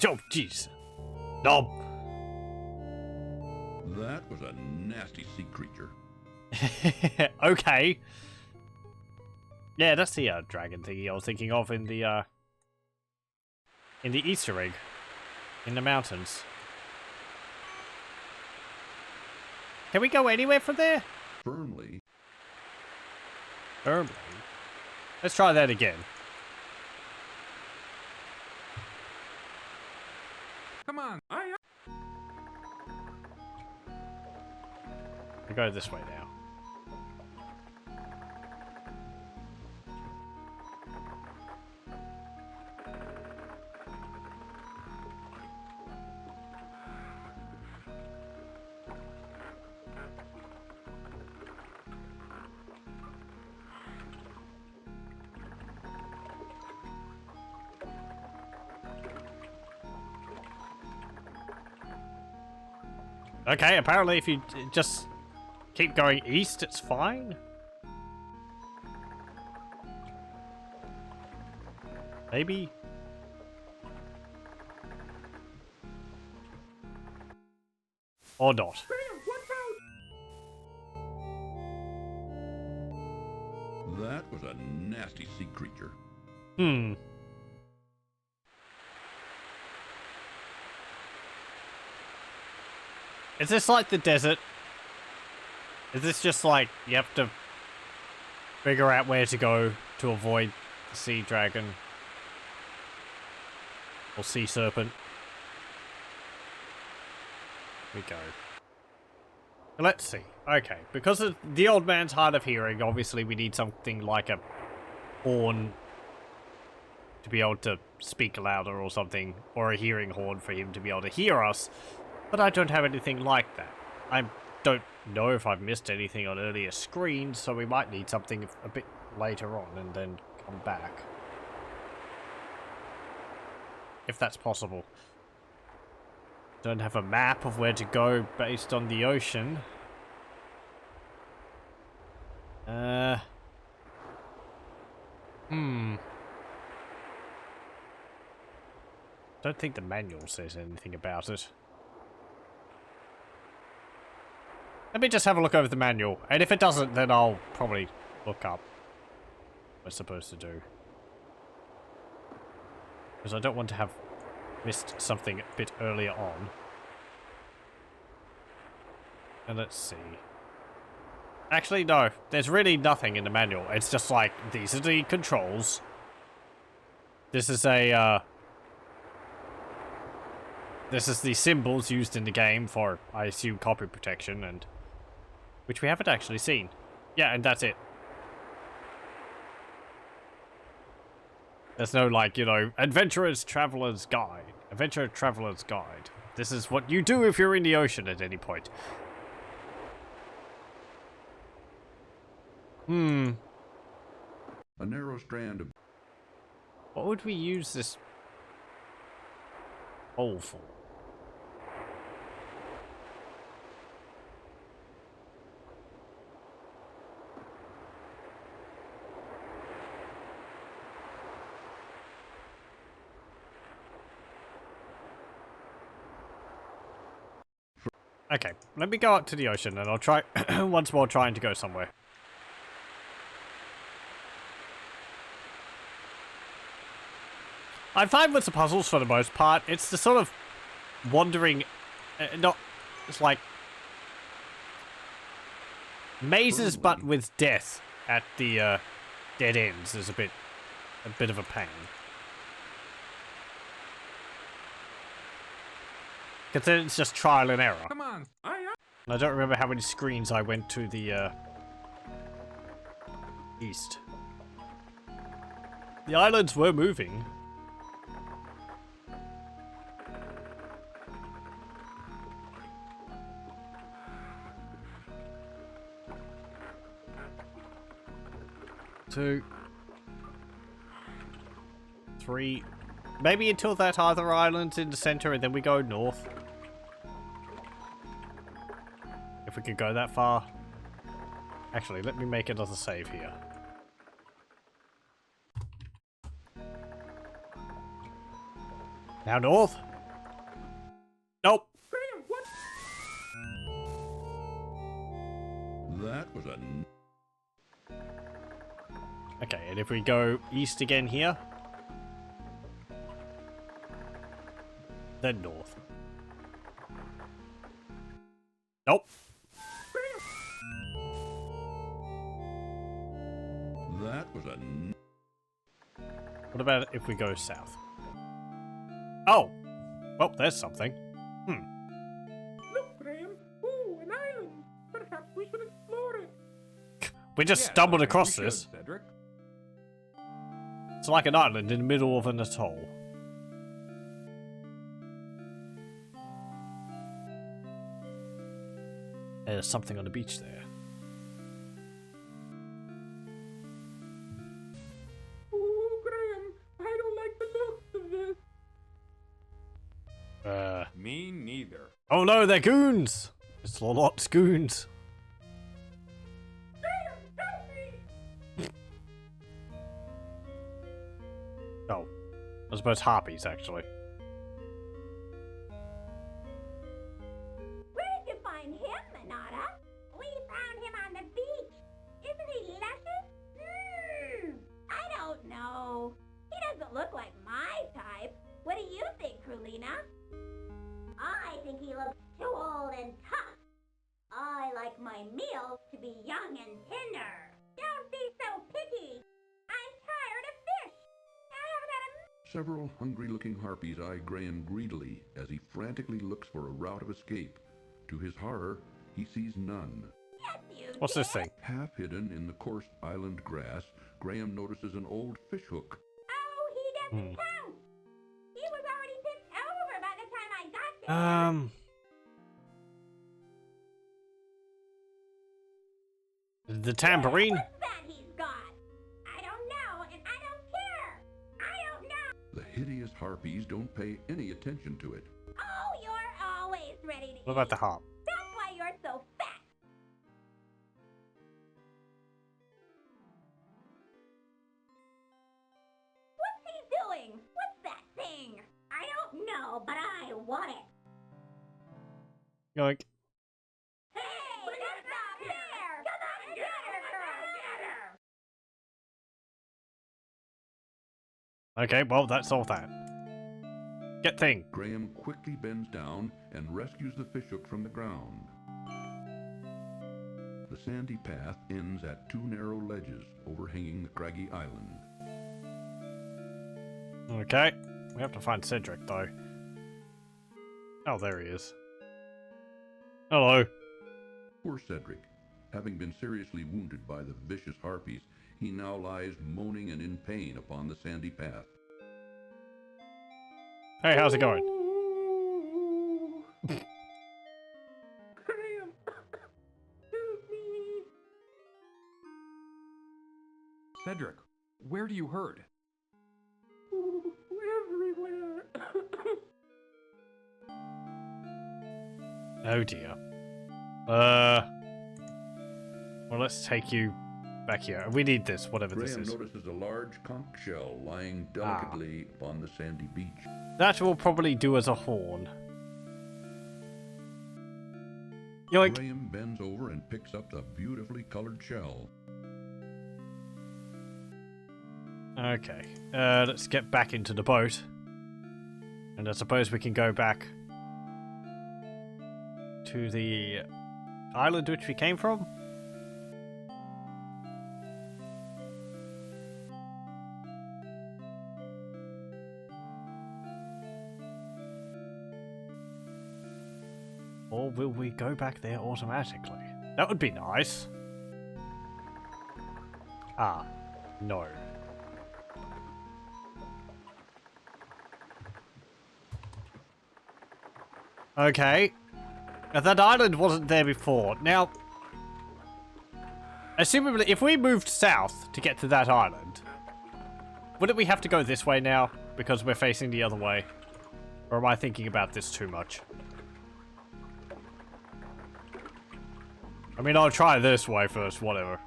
Oh, jeez. No. That was a nasty sea creature. Okay. Yeah, that's the dragon thingy I was thinking of in the Easter egg in the mountains. Can we go anywhere from there? Firmly. Firmly. Let's try that again. Come on. Aye, We go this way now. Okay, apparently if you just keep going east, it's fine. Maybe. Or not. That was a nasty sea creature. Is this like the desert? Is this just like you have to figure out where to go to avoid the sea dragon? Or sea serpent? We go. Let's see. Okay, because of the old man's hard of hearing, obviously we need something like a horn to be able to speak louder or something, or a hearing horn for him to be able to hear us. But I don't have anything like that. I don't know if I've missed anything on earlier screens, so we might need something a bit later on and then come back. If that's possible. Don't have a map of where to go based on the ocean. Don't think the manual says anything about it. Let me just have a look over the manual, and if it doesn't, then I'll probably look up what we're supposed to do. Because I don't want to have missed something a bit earlier on. And let's see. Actually, no. There's really nothing in the manual. It's just like, these are the controls. This is a, this is the symbols used in the game for, I assume, copy protection, and which we haven't actually seen. Yeah, and that's it. There's no, like, you know, Adventurer's Traveler's Guide. Adventure Traveler's Guide. This is what you do if you're in the ocean at any point. Hmm. A narrow strand of... What would we use this hole for? Okay, let me go out to the ocean and I'll try once more trying to go somewhere. I find with the puzzles for the most part, it's the sort of wandering, it's like mazes but with death at the dead ends is a bit of a pain. Because then it's just trial and error. Come on, I don't remember how many screens I went to the east. The islands were moving. Two, three, maybe until that other island's in the center and then we go north. If we could go that far. Actually, let me make another save here. Now north? Nope. That was a... Okay, and if we go east again here, then north. Nope. That was a... What about if we go south? Oh! Well, there's something. Look, Graham. Ooh, an island. Perhaps we should explore it. We just stumbled across this. Cedric. It's like an island in the middle of an atoll. There's something on the beach there. Ooh, Graham. I don't like the looks of this. Me neither. Oh no, they're goons! It's Lolot's goons. Graham, help me! Oh. I suppose harpies, actually. Where did you find him, Manada? We found him on the beach. Isn't he luscious? I don't know. He doesn't look like my type. What do you think, Krulina? I think he looks too old and tough. I like my meals to be young and tender. Don't be so picky. I'm tired of fish. I haven't had a... Several hungry-looking harpies eye Graham greedily as he frantically looks for a route of escape. To his horror, he sees none. Yes, you What's this thing? Half hidden in the coarse island grass, Graham notices an old fishhook. Oh, he doesn't count. He was already tipped over by the time I got there. The tambourine? What's that he's got? I don't know, and I don't care. I don't know. The hideous harpies don't pay any attention to it. Oh, you're always ready to What about the harp? That's why you're so fat. What's he doing? What's that thing? I don't know, but I want it. Yoink. Hey, that's not fair. Come on and get her, girl. Get her. Okay, well, that's all that. Get thing. Graham quickly bends down and rescues the fishhook from the ground. The sandy path ends at two narrow ledges overhanging the craggy island. Okay. We have to find Cedric, though. Oh, there he is. Hello. Poor Cedric, having been seriously wounded by the vicious harpies, He now lies moaning and in pain upon the sandy path. Hey, how's it going? Graham, help me. Cedric, where do you hurt? Everywhere. Oh dear. Well, let's take you back here. We need this, whatever this Graham is. notices a large conch shell lying delicately upon the sandy beach. That will probably do as a horn. Yoink. Graham bends over and picks up the beautifully colored shell. Okay, let's get back into the boat. And I suppose we can go back to the island which we came from? Or will we go back there automatically? That would be nice. Ah, no. Okay. Now that island wasn't there before. Now, assumably, if we moved south to get to that island, wouldn't we have to go this way now? Because we're facing the other way? Or am I thinking about this too much? I mean, I'll try this way first, whatever.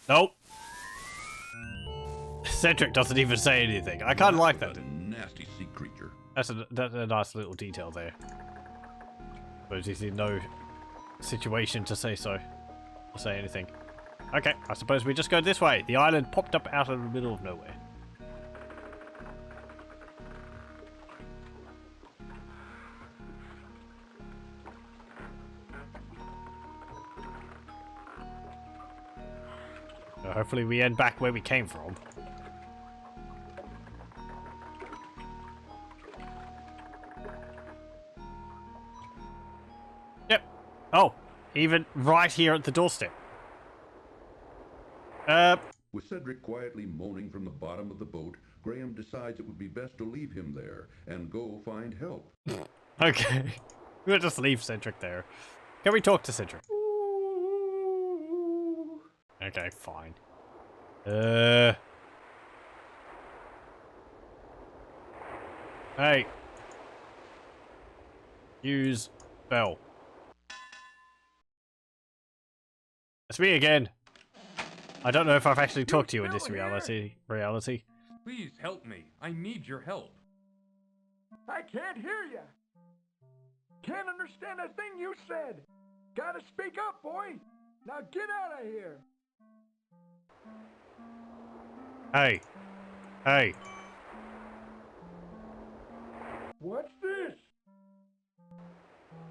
Nope. Cedric doesn't even say anything. I kind of like that. A nasty sea creature. That's a nice little detail there. But he's in no situation to say so. Or say anything. Okay, I suppose we just go this way. The island popped up out of the middle of nowhere. So hopefully we end back where we came from. Yep. Oh, even right here at the doorstep. With Cedric quietly moaning from the bottom of the boat, Graham decides it would be best to leave him there and go find help. Okay. We'll just leave Cedric there. Can we talk to Cedric? Okay, fine. Hey. Use bell. It's me again. I don't know if I've actually talked to you in this reality. Please help me. I need your help. I can't hear you. Can't understand a thing you said. Gotta speak up, boy. Now get out of here. Hey. Hey. What's this?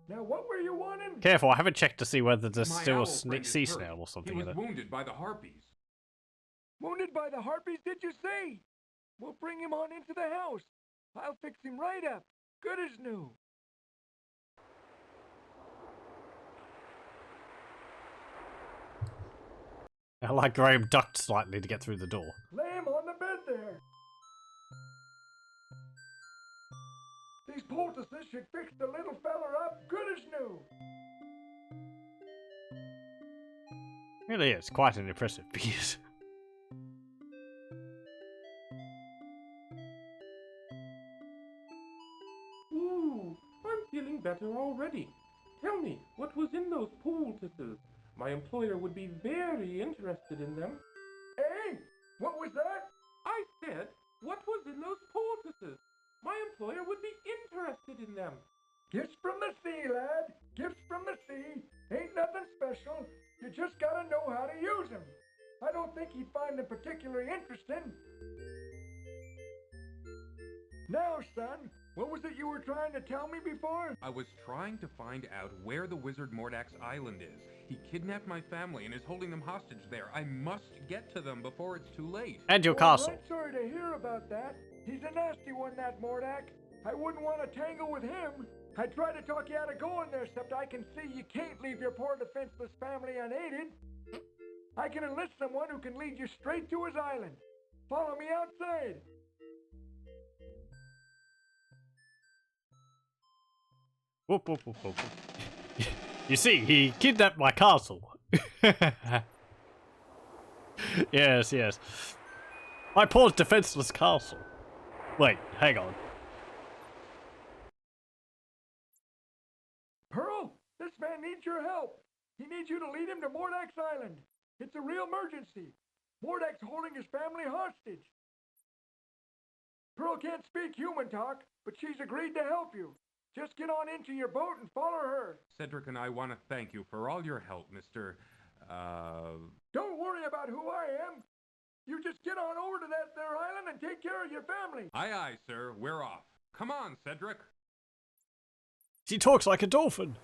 Now what were you wanting? Careful, I haven't checked to see whether there's My still owl a friend is sea hurt. snail or something He in was it. wounded by the harpies. Wounded by the harpies, did you say? We'll bring him on into the house. I'll fix him right up. Good as new. I like Graham ducked slightly to get through the door. Lay him on the bed there. These poultices should fix the little feller up good as new. Really is quite an impressive piece. Ooh, I'm feeling better already. Tell me, what was in those poultices? My employer would be very interested in them. Hey, what was that? I said, what was in those poultices? My employer would be interested in them. Gifts from the sea, lad. Gifts from the sea. Ain't nothing special. You just gotta know how to use them. I don't think he'd find them particularly interesting. Now, son, what was it you were trying to tell me before? I was trying to find out where the Wizard Mordak's island is. He kidnapped my family and is holding them hostage there. I must get to them before it's too late. And your Well, castle. I'm sorry to hear about that. He's a nasty one, that Mordak. I wouldn't want to tangle with him. I tried to talk you out of going there, except I can see you can't leave your poor defenseless family unaided. I can enlist someone who can lead you straight to his island. Follow me outside. Whoop, whoop, whoop, whoop. You see, he kidnapped my castle. Yes, yes. My poor defenseless castle. Wait, hang on. Pearl, this man needs your help. He needs you to lead him to Mordak's Island. It's a real emergency. Mordak's holding his family hostage. Pearl can't speak human talk, but she's agreed to help you. Just get on into your boat and follow her. Cedric and I want to thank you for all your help, Mr. Don't worry about who I am. You just get on over to that there island and take care of your family. Aye, aye, sir. We're off. Come on, Cedric. She talks like a dolphin.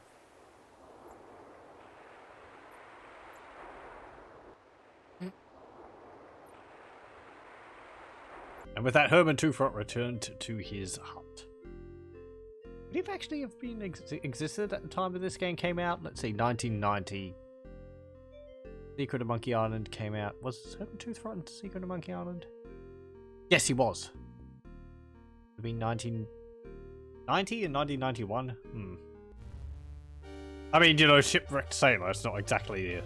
And with that, Herman Two-Front returned to his hut. Would he have actually have been existed at the time of this game came out? Let's see, 1990. Secret of Monkey Island came out. Was Herman Two-Front Secret of Monkey Island? Yes, he was. It would be 1990 and 1991. I mean, you know, Shipwrecked Sailor. It's not exactly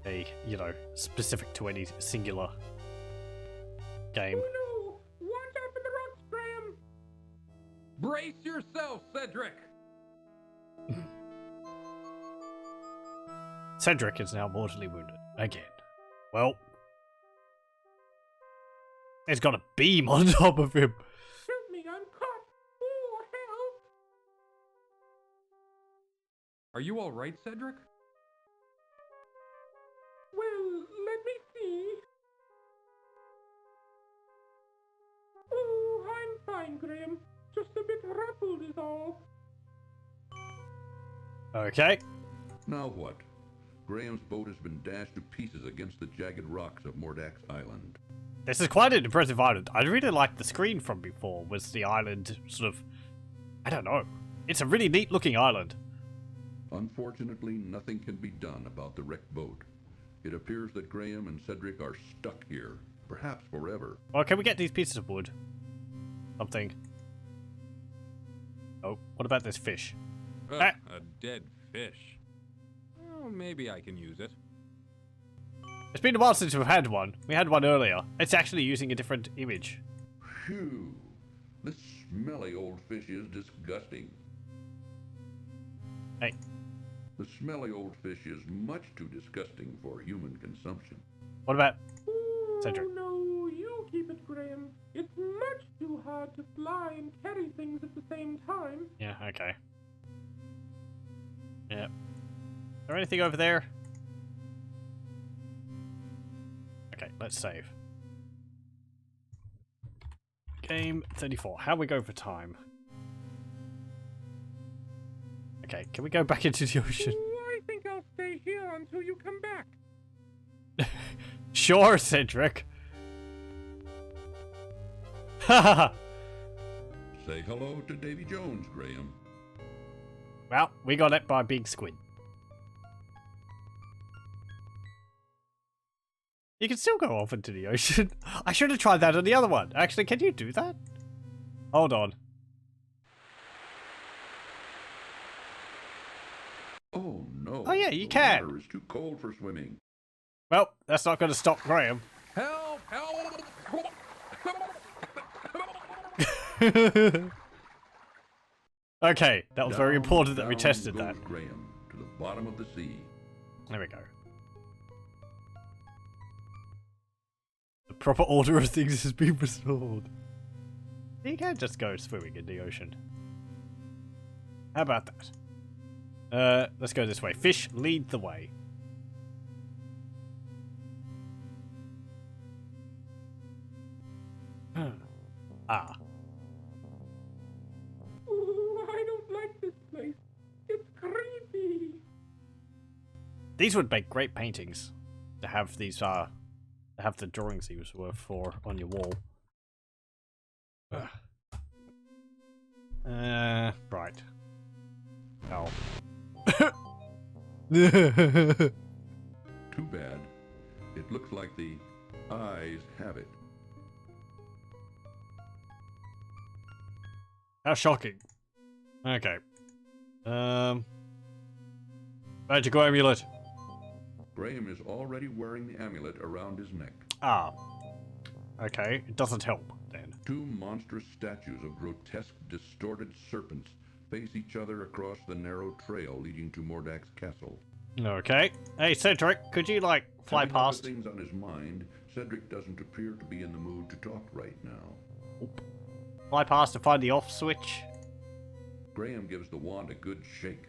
a you know, specific to any singular game. Oh no! Watch out for the rocks, Graham! Brace yourself, Cedric! Cedric is now mortally wounded. Again. Well. There's got a beam on top of him. Help me, I'm caught! Oh, help! Are you alright, Cedric? Well, let me see. Oh, I'm fine, Graham. Just a bit ruffled is all. Okay. Now what? Graham's boat has been dashed to pieces against the jagged rocks of Mordak's Island. This is quite an impressive island. I really liked the screen from before. Was the island sort of... I don't know. It's a really neat looking island. Unfortunately, nothing can be done about the wrecked boat. It appears that Graham and Cedric are stuck here, perhaps forever. Well, can we get these pieces of wood? Something. Oh, what about this fish? A dead fish. Oh, maybe I can use it. It's been a while since we've had one. We had one earlier. It's actually using a different image. Phew. This smelly old fish is disgusting. Hey. The smelly old fish is much too disgusting for human consumption. What about Cedric? Oh no, you keep it, Graham. It's much too hard to fly and carry things at the same time. Yeah, okay. Yeah. Is there anything over there? Okay, let's save. Game 34. How we go for time? Okay, can we go back into the ocean? Oh, I think I'll stay here until you come back. Sure, Cedric. Haha. Say hello to Davy Jones, Graham. Well, we got it by Big Squid. You can still go off into the ocean. I should have tried that on the other one. Actually, can you do that? Hold on. Oh no. Oh yeah, you the can. water is too cold for swimming. Well, that's not going to stop Graham. Help! Help! Okay, that was very important that we tested goes that. Graham to the bottom of the sea. There we go. The proper order of things has been restored. You can't just go swimming in the ocean. How about that? Let's go this way. Fish, lead the way. Ah. Ooh, I don't like this place. It's creepy. These would make great paintings to have these to have the drawings these were for on your wall. Ugh. Right. Oh. Too bad. It looks like the eyes have it. How shocking. Okay. Magical amulet. Graham is already wearing the amulet around his neck. Ah. Okay, it doesn't help then. Two monstrous statues of grotesque, distorted serpents face each other across the narrow trail leading to Mordak's castle. Okay. Hey, Cedric, could you, like, fly Having past? other things on his mind, Cedric doesn't appear to be in the mood to talk right now. Fly past to find the off switch? Graham gives the wand a good shake,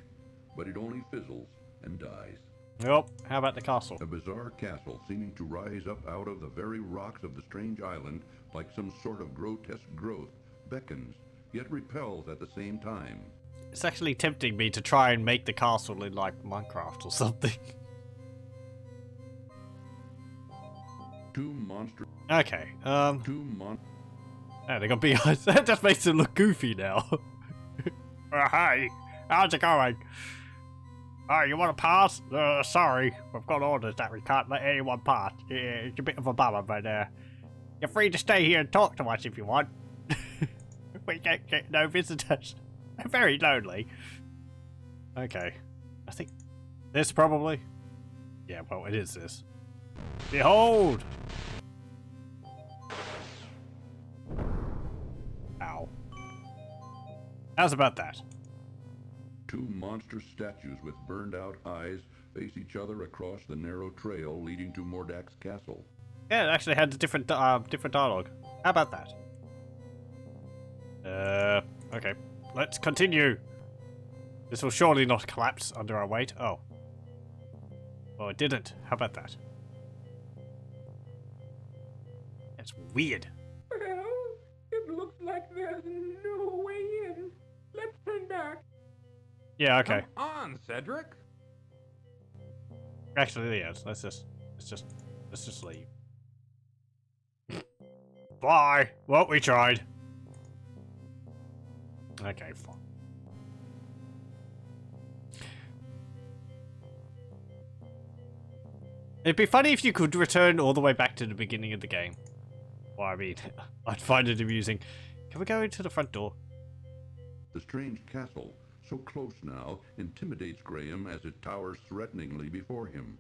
but it only fizzles and dies. Yep, how about the castle? A bizarre castle seeming to rise up out of the very rocks of the strange island like some sort of grotesque growth beckons, yet repels at the same time. It's actually tempting me to try and make the castle in, like, Minecraft or something. Two monsters. Okay, Oh, they got big eyes. That just makes it look goofy now. Hey, how's it going? Oh, you want to pass? Sorry, we've got orders that we can't let anyone pass. It's a bit of a bummer, but you're free to stay here and talk to us if you want. We don't get no visitors. They're very lonely. Okay, I think this probably. Yeah, well, it is this. Behold! Ow. How's about that? Two monstrous statues with burned out eyes face each other across the narrow trail leading to Mordak's castle. Yeah, it actually had a different dialogue. How about that? Okay. Let's continue. This will surely not collapse under our weight. Oh. Oh, it didn't. How about that? That's weird. Well, it looks like there's no way in. Let's turn back. Yeah, okay. Come on, Cedric. Actually, yes. Let's just leave. Bye. Well, we tried. Okay, fine. It'd be funny if you could return all the way back to the beginning of the game. Well, I mean, I'd find it amusing. Can we go into the front door? The strange castle, so close now, intimidates Graham as it towers threateningly before him.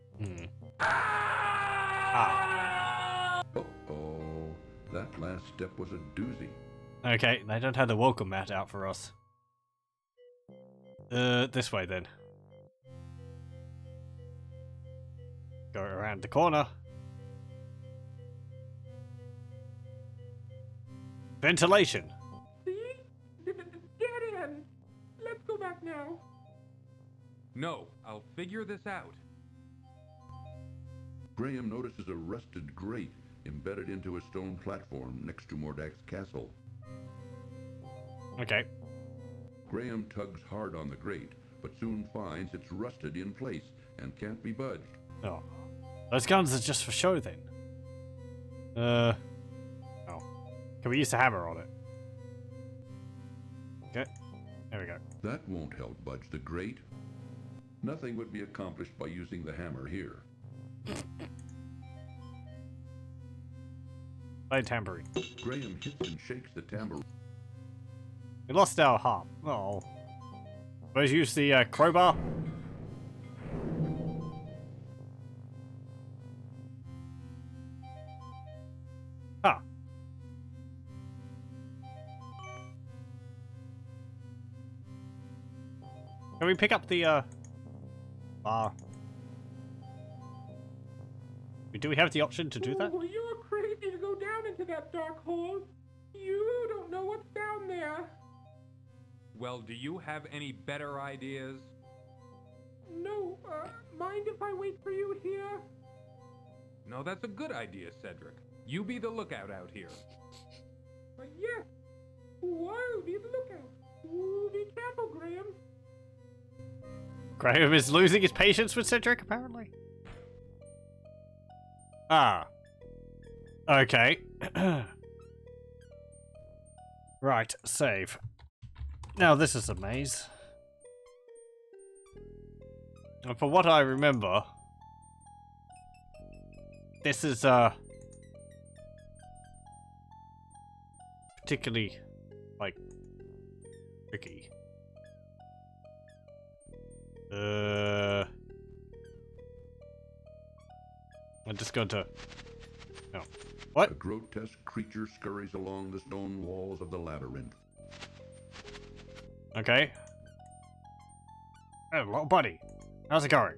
Uh-oh, that last step was a doozy. Okay, they don't have the welcome mat out for us. This way then. Go around the corner. Ventilation. See? Dead end. Let's go back now. No, I'll figure this out. Graham notices a rusted grate embedded into a stone platform next to Mordak's castle. Okay. Graham tugs hard on the grate, but soon finds it's rusted in place and can't be budged. Oh. Those guns are just for show then. Oh. Can we use the hammer on it? Okay. There we go. That won't help budge the grate. Nothing would be accomplished by using the hammer here. Play tambourine. Graham hits and shakes the tambourine. We lost our harp. Oh. Let's use the crowbar. Ah. Can we pick up the bar? Do we have the option to do that? Oh, you're crazy to go down into that dark hole. You don't know what's down there. Well, do you have any better ideas? No, mind if I wait for you here? No, that's a good idea, Cedric. You be the lookout out here. Yes. Whoa, be the lookout. Ooh, be careful, Graham. Graham is losing his patience with Cedric, apparently. Ah. Okay. Right, save. Now this is a maze. And from what I remember, this is particularly like tricky. I'm just going to. No. What? A grotesque creature scurries along the stone walls of the labyrinth. Okay. Oh, little buddy. How's it going?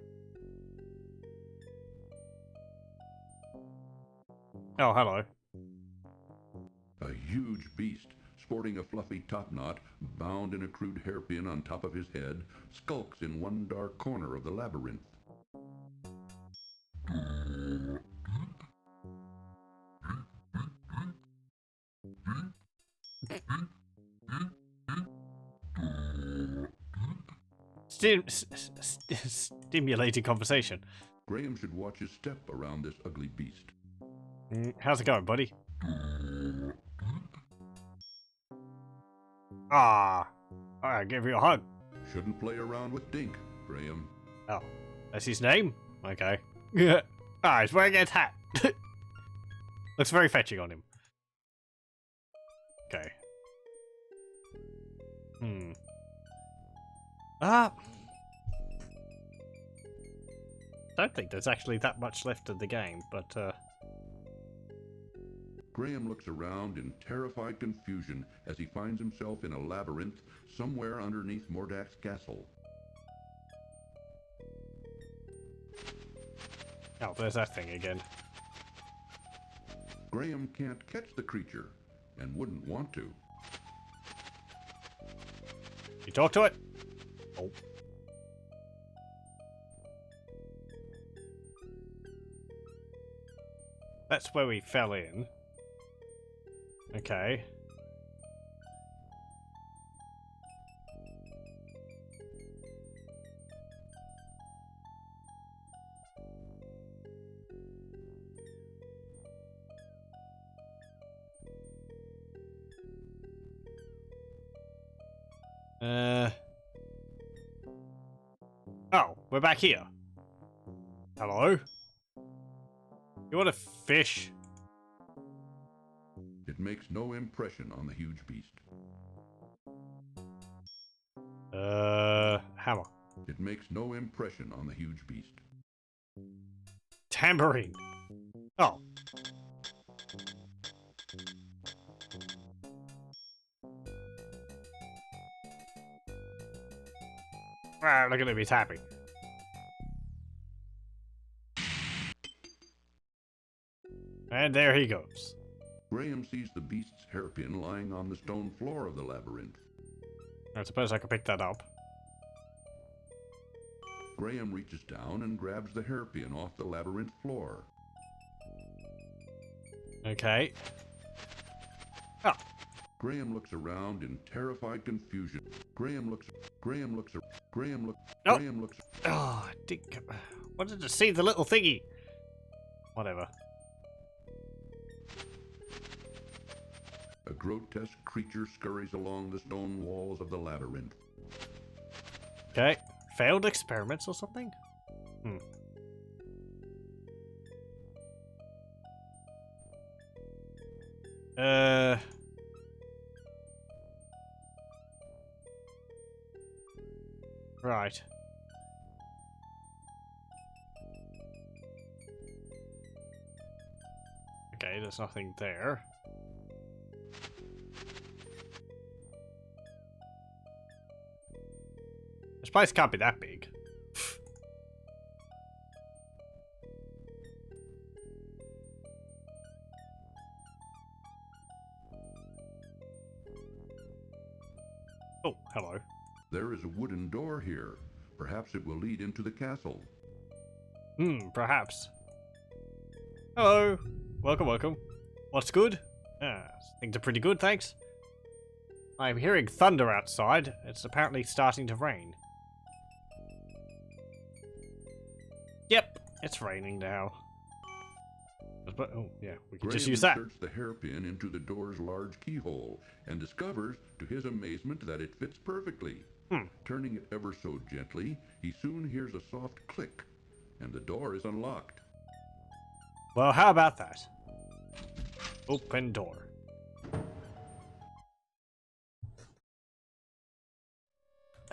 Oh, hello. A huge beast, sporting a fluffy topknot, bound in a crude hairpin on top of his head, skulks in one dark corner of the labyrinth. Stimulating conversation. Graham should watch his step around this ugly beast. How's it going, buddy? Ah, I give you a hug. Shouldn't play around with Dink, Graham. Oh, that's his name? Okay. Ah, he's wearing his hat. Looks very fetching on him. Okay. Don't think there's actually that much left of the game, but Graham looks around in terrified confusion as he finds himself in a labyrinth somewhere underneath Mordak's castle. oh, there's that thing again. Graham can't catch the creature and wouldn't want to. You talk to it? Oh. That's where we fell in. Okay. Oh, we're back here. Hello? You want a fish? It makes no impression on the huge beast. Hammer. It makes no impression on the huge beast. Tambourine. Oh. Ah, look at him, he's happy. And there he goes. Graham sees the beast's hairpin lying on the stone floor of the labyrinth. I suppose I could pick that up. Graham reaches down and grabs the hairpin off the labyrinth floor. Okay. Oh. Graham looks around in terrified confusion. Graham looks. Oh, I wanted to see the little thingy. Whatever. A grotesque creature scurries along the stone walls of the labyrinth. Okay. Failed experiments or something? Right. Okay, there's nothing there. This place can't be that big. Oh, hello. There is a wooden door here. Perhaps it will lead into the castle. Perhaps. Hello. Welcome, welcome. What's good? Things are pretty good, thanks. I'm hearing thunder outside. It's apparently starting to rain. Yep, it's raining now. Oh, yeah, we can Graham just use that. inserts the hairpin into the door's large keyhole and discovers, to his amazement, that it fits perfectly. Turning it ever so gently, he soon hears a soft click, and the door is unlocked. Well, how about that? Open door.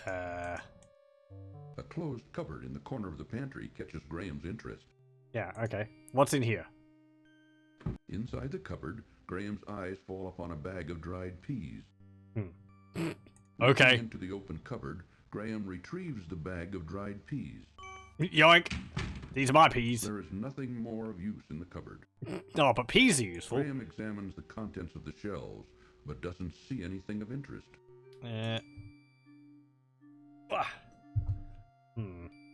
A closed cupboard in the corner of the pantry catches Graham's interest. Yeah, okay. What's in here? Inside the cupboard, Graham's eyes fall upon a bag of dried peas. Okay. Looking into the open cupboard, Graham retrieves the bag of dried peas. Yoink! These are my peas. There is nothing more of use in the cupboard. Oh, but peas are useful. Graham examines the contents of the shelves, but doesn't see anything of interest.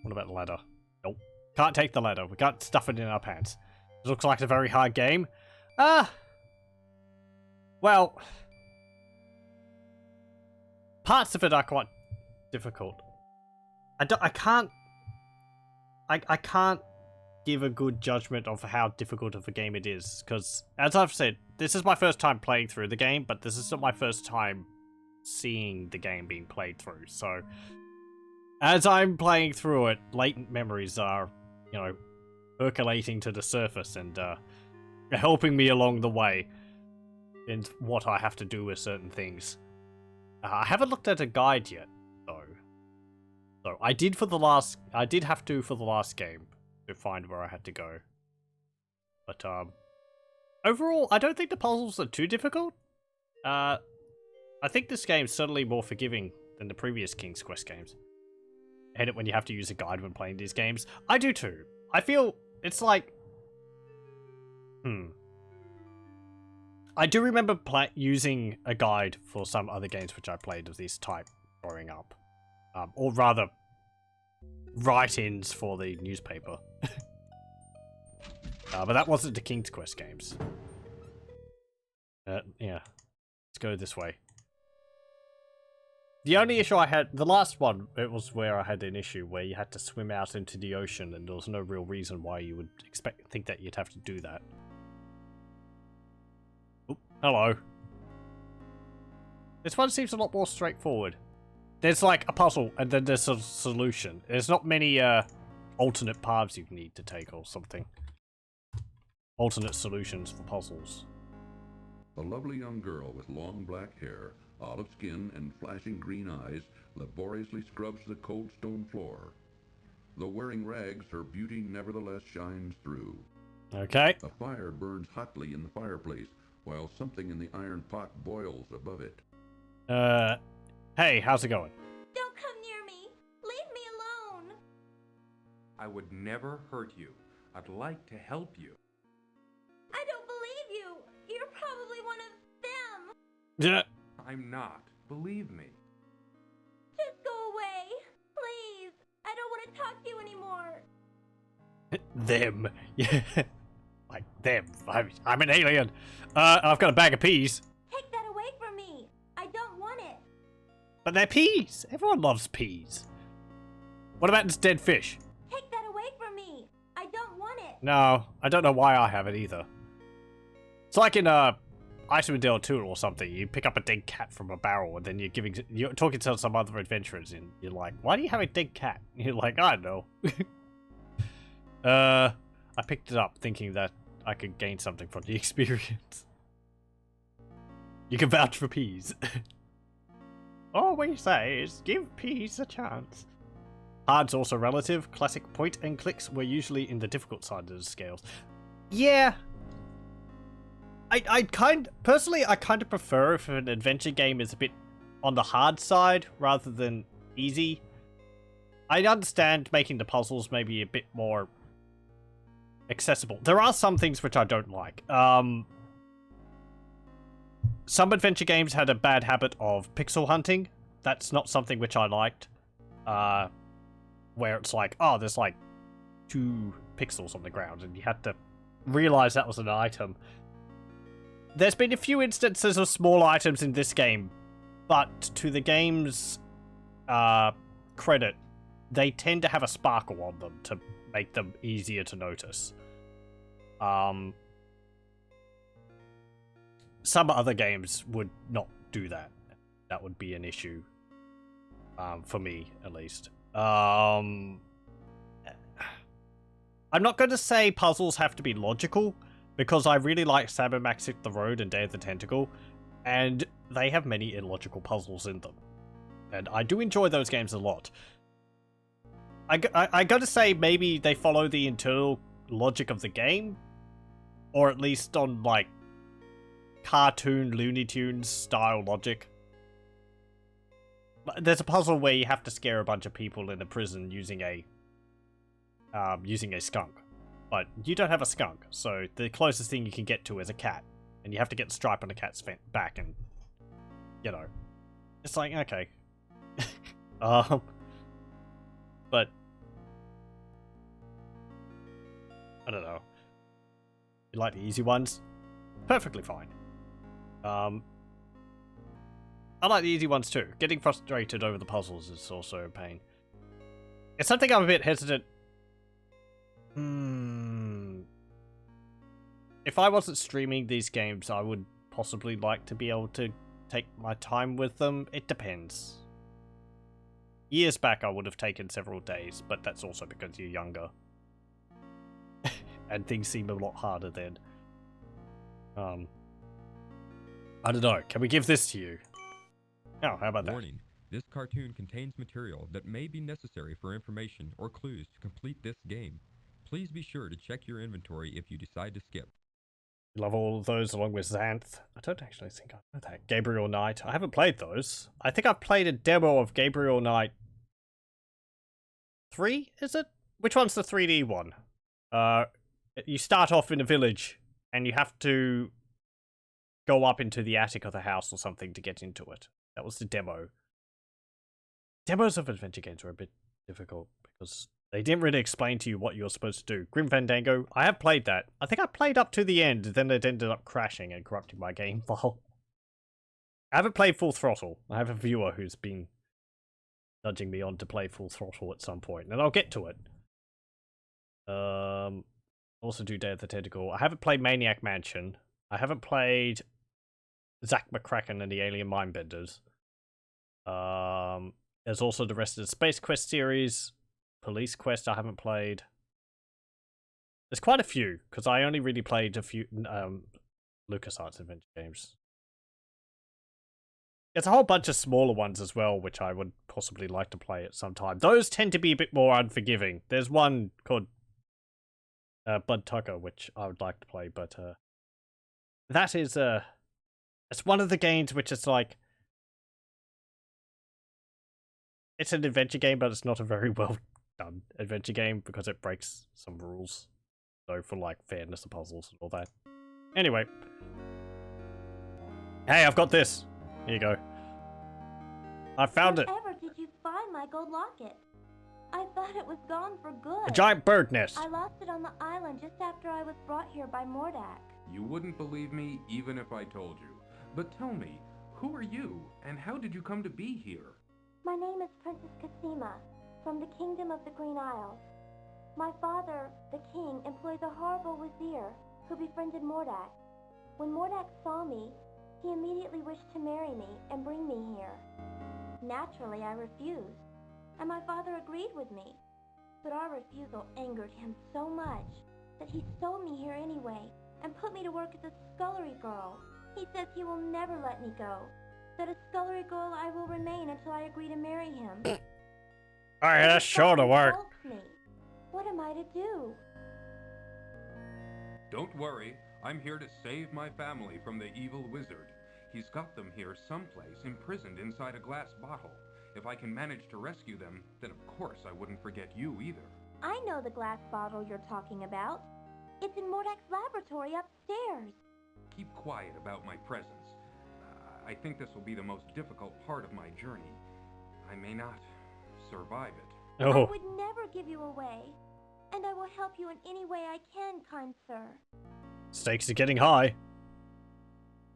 What about the ladder? Nope. Can't take the ladder. We can't stuff it in our pants. It looks like a very hard game. Well, parts of it are quite difficult. I can't give a good judgment of how difficult of a game it is, because, as I've said, this is my first time playing through the game, but this is not my first time seeing the game being played through, so as I'm playing through it, latent memories are, you know, percolating to the surface and helping me along the way in what I have to do with certain things. I haven't looked at a guide yet, though. So I did have to for the last game to find where I had to go. But overall, I don't think the puzzles are too difficult. I think this game's certainly more forgiving than the previous King's Quest games. I hate it when you have to use a guide when playing these games. I do too. I feel it's like... I do remember using a guide for some other games which I played of this type growing up. Or rather, write-ins for the newspaper. But that wasn't the King's Quest games. Yeah. Let's go this way. The only issue I had, the last one, it was where I had an issue where you had to swim out into the ocean and there was no real reason why you would think that you'd have to do that. Oop, hello. This one seems a lot more straightforward. There's like a puzzle and then there's a solution. There's not many alternate paths you need to take or something. Alternate solutions for puzzles. A lovely young girl with long black hair, olive skin, and flashing green eyes laboriously scrubs the cold stone floor. Though wearing rags, her beauty nevertheless shines through. Okay. A fire burns hotly in the fireplace, while something in the iron pot boils above it. Hey, how's it going? Don't come near me. Leave me alone. I would never hurt you. I'd like to help you. I don't believe you. You're probably one of them. Yeah. I'm not. Believe me. Just go away. Please. I don't want to talk to you anymore. Them. Yeah. Like them. I'm an alien. I've got a bag of peas. Take that away from me. I don't want it. But they're peas. Everyone loves peas. What about this dead fish? Take that away from me. I don't want it. No, I don't know why I have it either. It's like in Icewind Dale 2 or something. You pick up a dead cat from a barrel and then you're talking to some other adventurers and you're like, why do you have a dead cat? And you're like, I don't know. I picked it up thinking that I could gain something from the experience. You can vouch for peas. All we say is give peas a chance. Hard's also relative. Classic point and clicks were usually in the difficult side of the scales. Yeah. I kind of prefer if an adventure game is a bit on the hard side rather than easy. I understand making the puzzles maybe a bit more accessible. There are some things which I don't like. Some adventure games had a bad habit of pixel hunting. That's not something which I liked. Where it's like, oh, there's like 2 pixels on the ground and you had to realize that was an item. There's been a few instances of small items in this game, but to the game's credit, they tend to have a sparkle on them to make them easier to notice. some other games would not do that. That would be an issue. For me, at least. I'm not going to say puzzles have to be logical, because I really like Sabermax Hit the Road and Day of the Tentacle, and they have many illogical puzzles in them. And I do enjoy those games a lot. I gotta say, maybe they follow the internal logic of the game, or at least on, like, cartoon Looney Tunes style logic. There's a puzzle where you have to scare a bunch of people in a prison using a skunk. But you don't have a skunk, so the closest thing you can get to is a cat. And you have to get the stripe on the cat's back and, you know. It's like, okay. But I don't know. You like the easy ones? Perfectly fine. I like the easy ones too. Getting frustrated over the puzzles is also a pain. It's something I'm a bit hesitant. If I wasn't streaming these games, I would possibly like to be able to take my time with them. It depends. Years back, I would have taken several days, but that's also because you're younger. And things seem a lot harder then. I don't know. Can we give this to you? Oh, how about that? Warning. This cartoon contains material that may be necessary for information or clues to complete this game. Please be sure to check your inventory if you decide to skip. Love all of those along with Xanth. I don't actually think I know that. Gabriel Knight. I haven't played those. I think I've played a demo of Gabriel Knight 3, is it? Which one's the 3D one? You start off in a village and you have to go up into the attic of the house or something to get into it. That was the demo. Demos of adventure games were a bit difficult because they didn't really explain to you what you were supposed to do. Grim Fandango, I have played that. I think I played up to the end, then it ended up crashing and corrupting my game file. I haven't played Full Throttle. I have a viewer who's been nudging me on to play Full Throttle at some point, and I'll get to it. Also do Day of the Tentacle. I haven't played Maniac Mansion. I haven't played Zack McCracken and the Alien Mindbenders. There's also the rest of the Space Quest series. Police Quest I haven't played. There's quite a few, because I only really played a few LucasArts adventure games. There's a whole bunch of smaller ones as well, which I would possibly like to play at some time. Those tend to be a bit more unforgiving. There's one called Bud Tucker, which I would like to play, but that is it's one of the games which is like, it's an adventure game, but it's not a very well done adventure game because it breaks some rules. So for like fairness of puzzles and all that. Anyway. Hey, I've got this. Here you go. I found it. Wherever did you find my gold locket? I thought it was gone for good. A giant bird nest. I lost it on the island just after I was brought here by Mordak. You wouldn't believe me even if I told you. But tell me, who are you, and how did you come to be here? My name is Princess Cassima, from the Kingdom of the Green Isles. My father, the king, employs a horrible wazir who befriended Mordak. When Mordak saw me, he immediately wished to marry me and bring me here. Naturally, I refused, and my father agreed with me. But our refusal angered him so much that he stole me here anyway and put me to work as a scullery girl. He says he will never let me go. That a scullery girl I will remain until I agree to marry him. Alright, that's sure to work. Me. What am I to do? Don't worry, I'm here to save my family from the evil wizard. He's got them here someplace, imprisoned inside a glass bottle. If I can manage to rescue them, then of course I wouldn't forget you either. I know the glass bottle you're talking about. It's in Mordak's laboratory upstairs. Keep quiet about my presence. I think this will be the most difficult part of my journey. I may not survive it. Oh. I would never give you away, and I will help you in any way I can, kind sir. Stakes are getting high.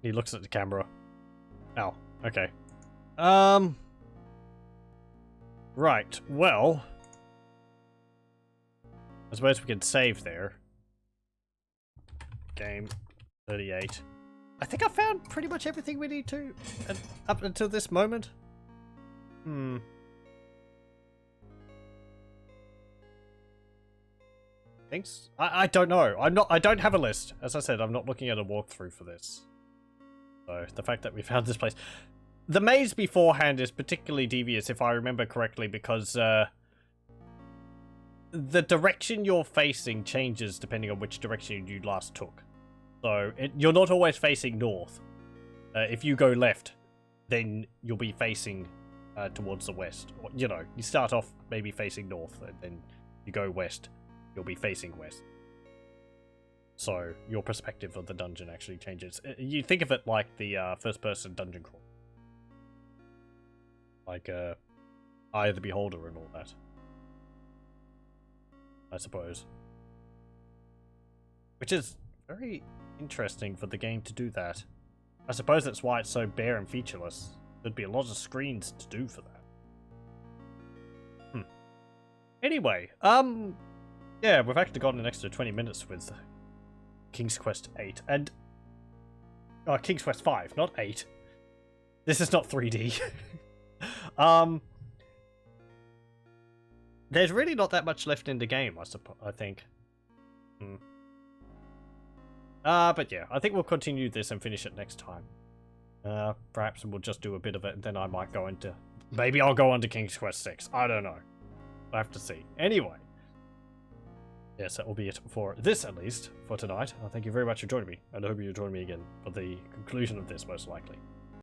He looks at the camera. Oh, okay. Right, well, I suppose we can save there. Game 38. I think I found pretty much everything we need to up until this moment. Thanks. I don't know. I don't have a list. As I said, I'm not looking at a walkthrough for this. So the fact that we found this place. The maze beforehand is particularly devious if I remember correctly because the direction you're facing changes depending on which direction you last took. So you're not always facing north. If you go left, then you'll be facing towards the west. You know, you start off maybe facing north, and then you go west, you'll be facing west. So your perspective of the dungeon actually changes. You think of it like the first-person dungeon crawl. Like Eye of the Beholder and all that. I suppose. Which is very interesting for the game to do that. I suppose that's why it's so bare and featureless. There'd be a lot of screens to do for that. Anyway, yeah, we've actually gotten an extra 20 minutes with King's Quest 8 and King's Quest 5, not 8. This is not 3D. There's really not that much left in the game, I think. But yeah, I think we'll continue this and finish it next time. Perhaps we'll just do a bit of it, and then I might go into... Maybe I'll go on to King's Quest 6. I don't know. I have to see. Anyway. Yes, that will be it for this, at least, for tonight. Thank you very much for joining me, and I hope you join me again for the conclusion of this, most likely.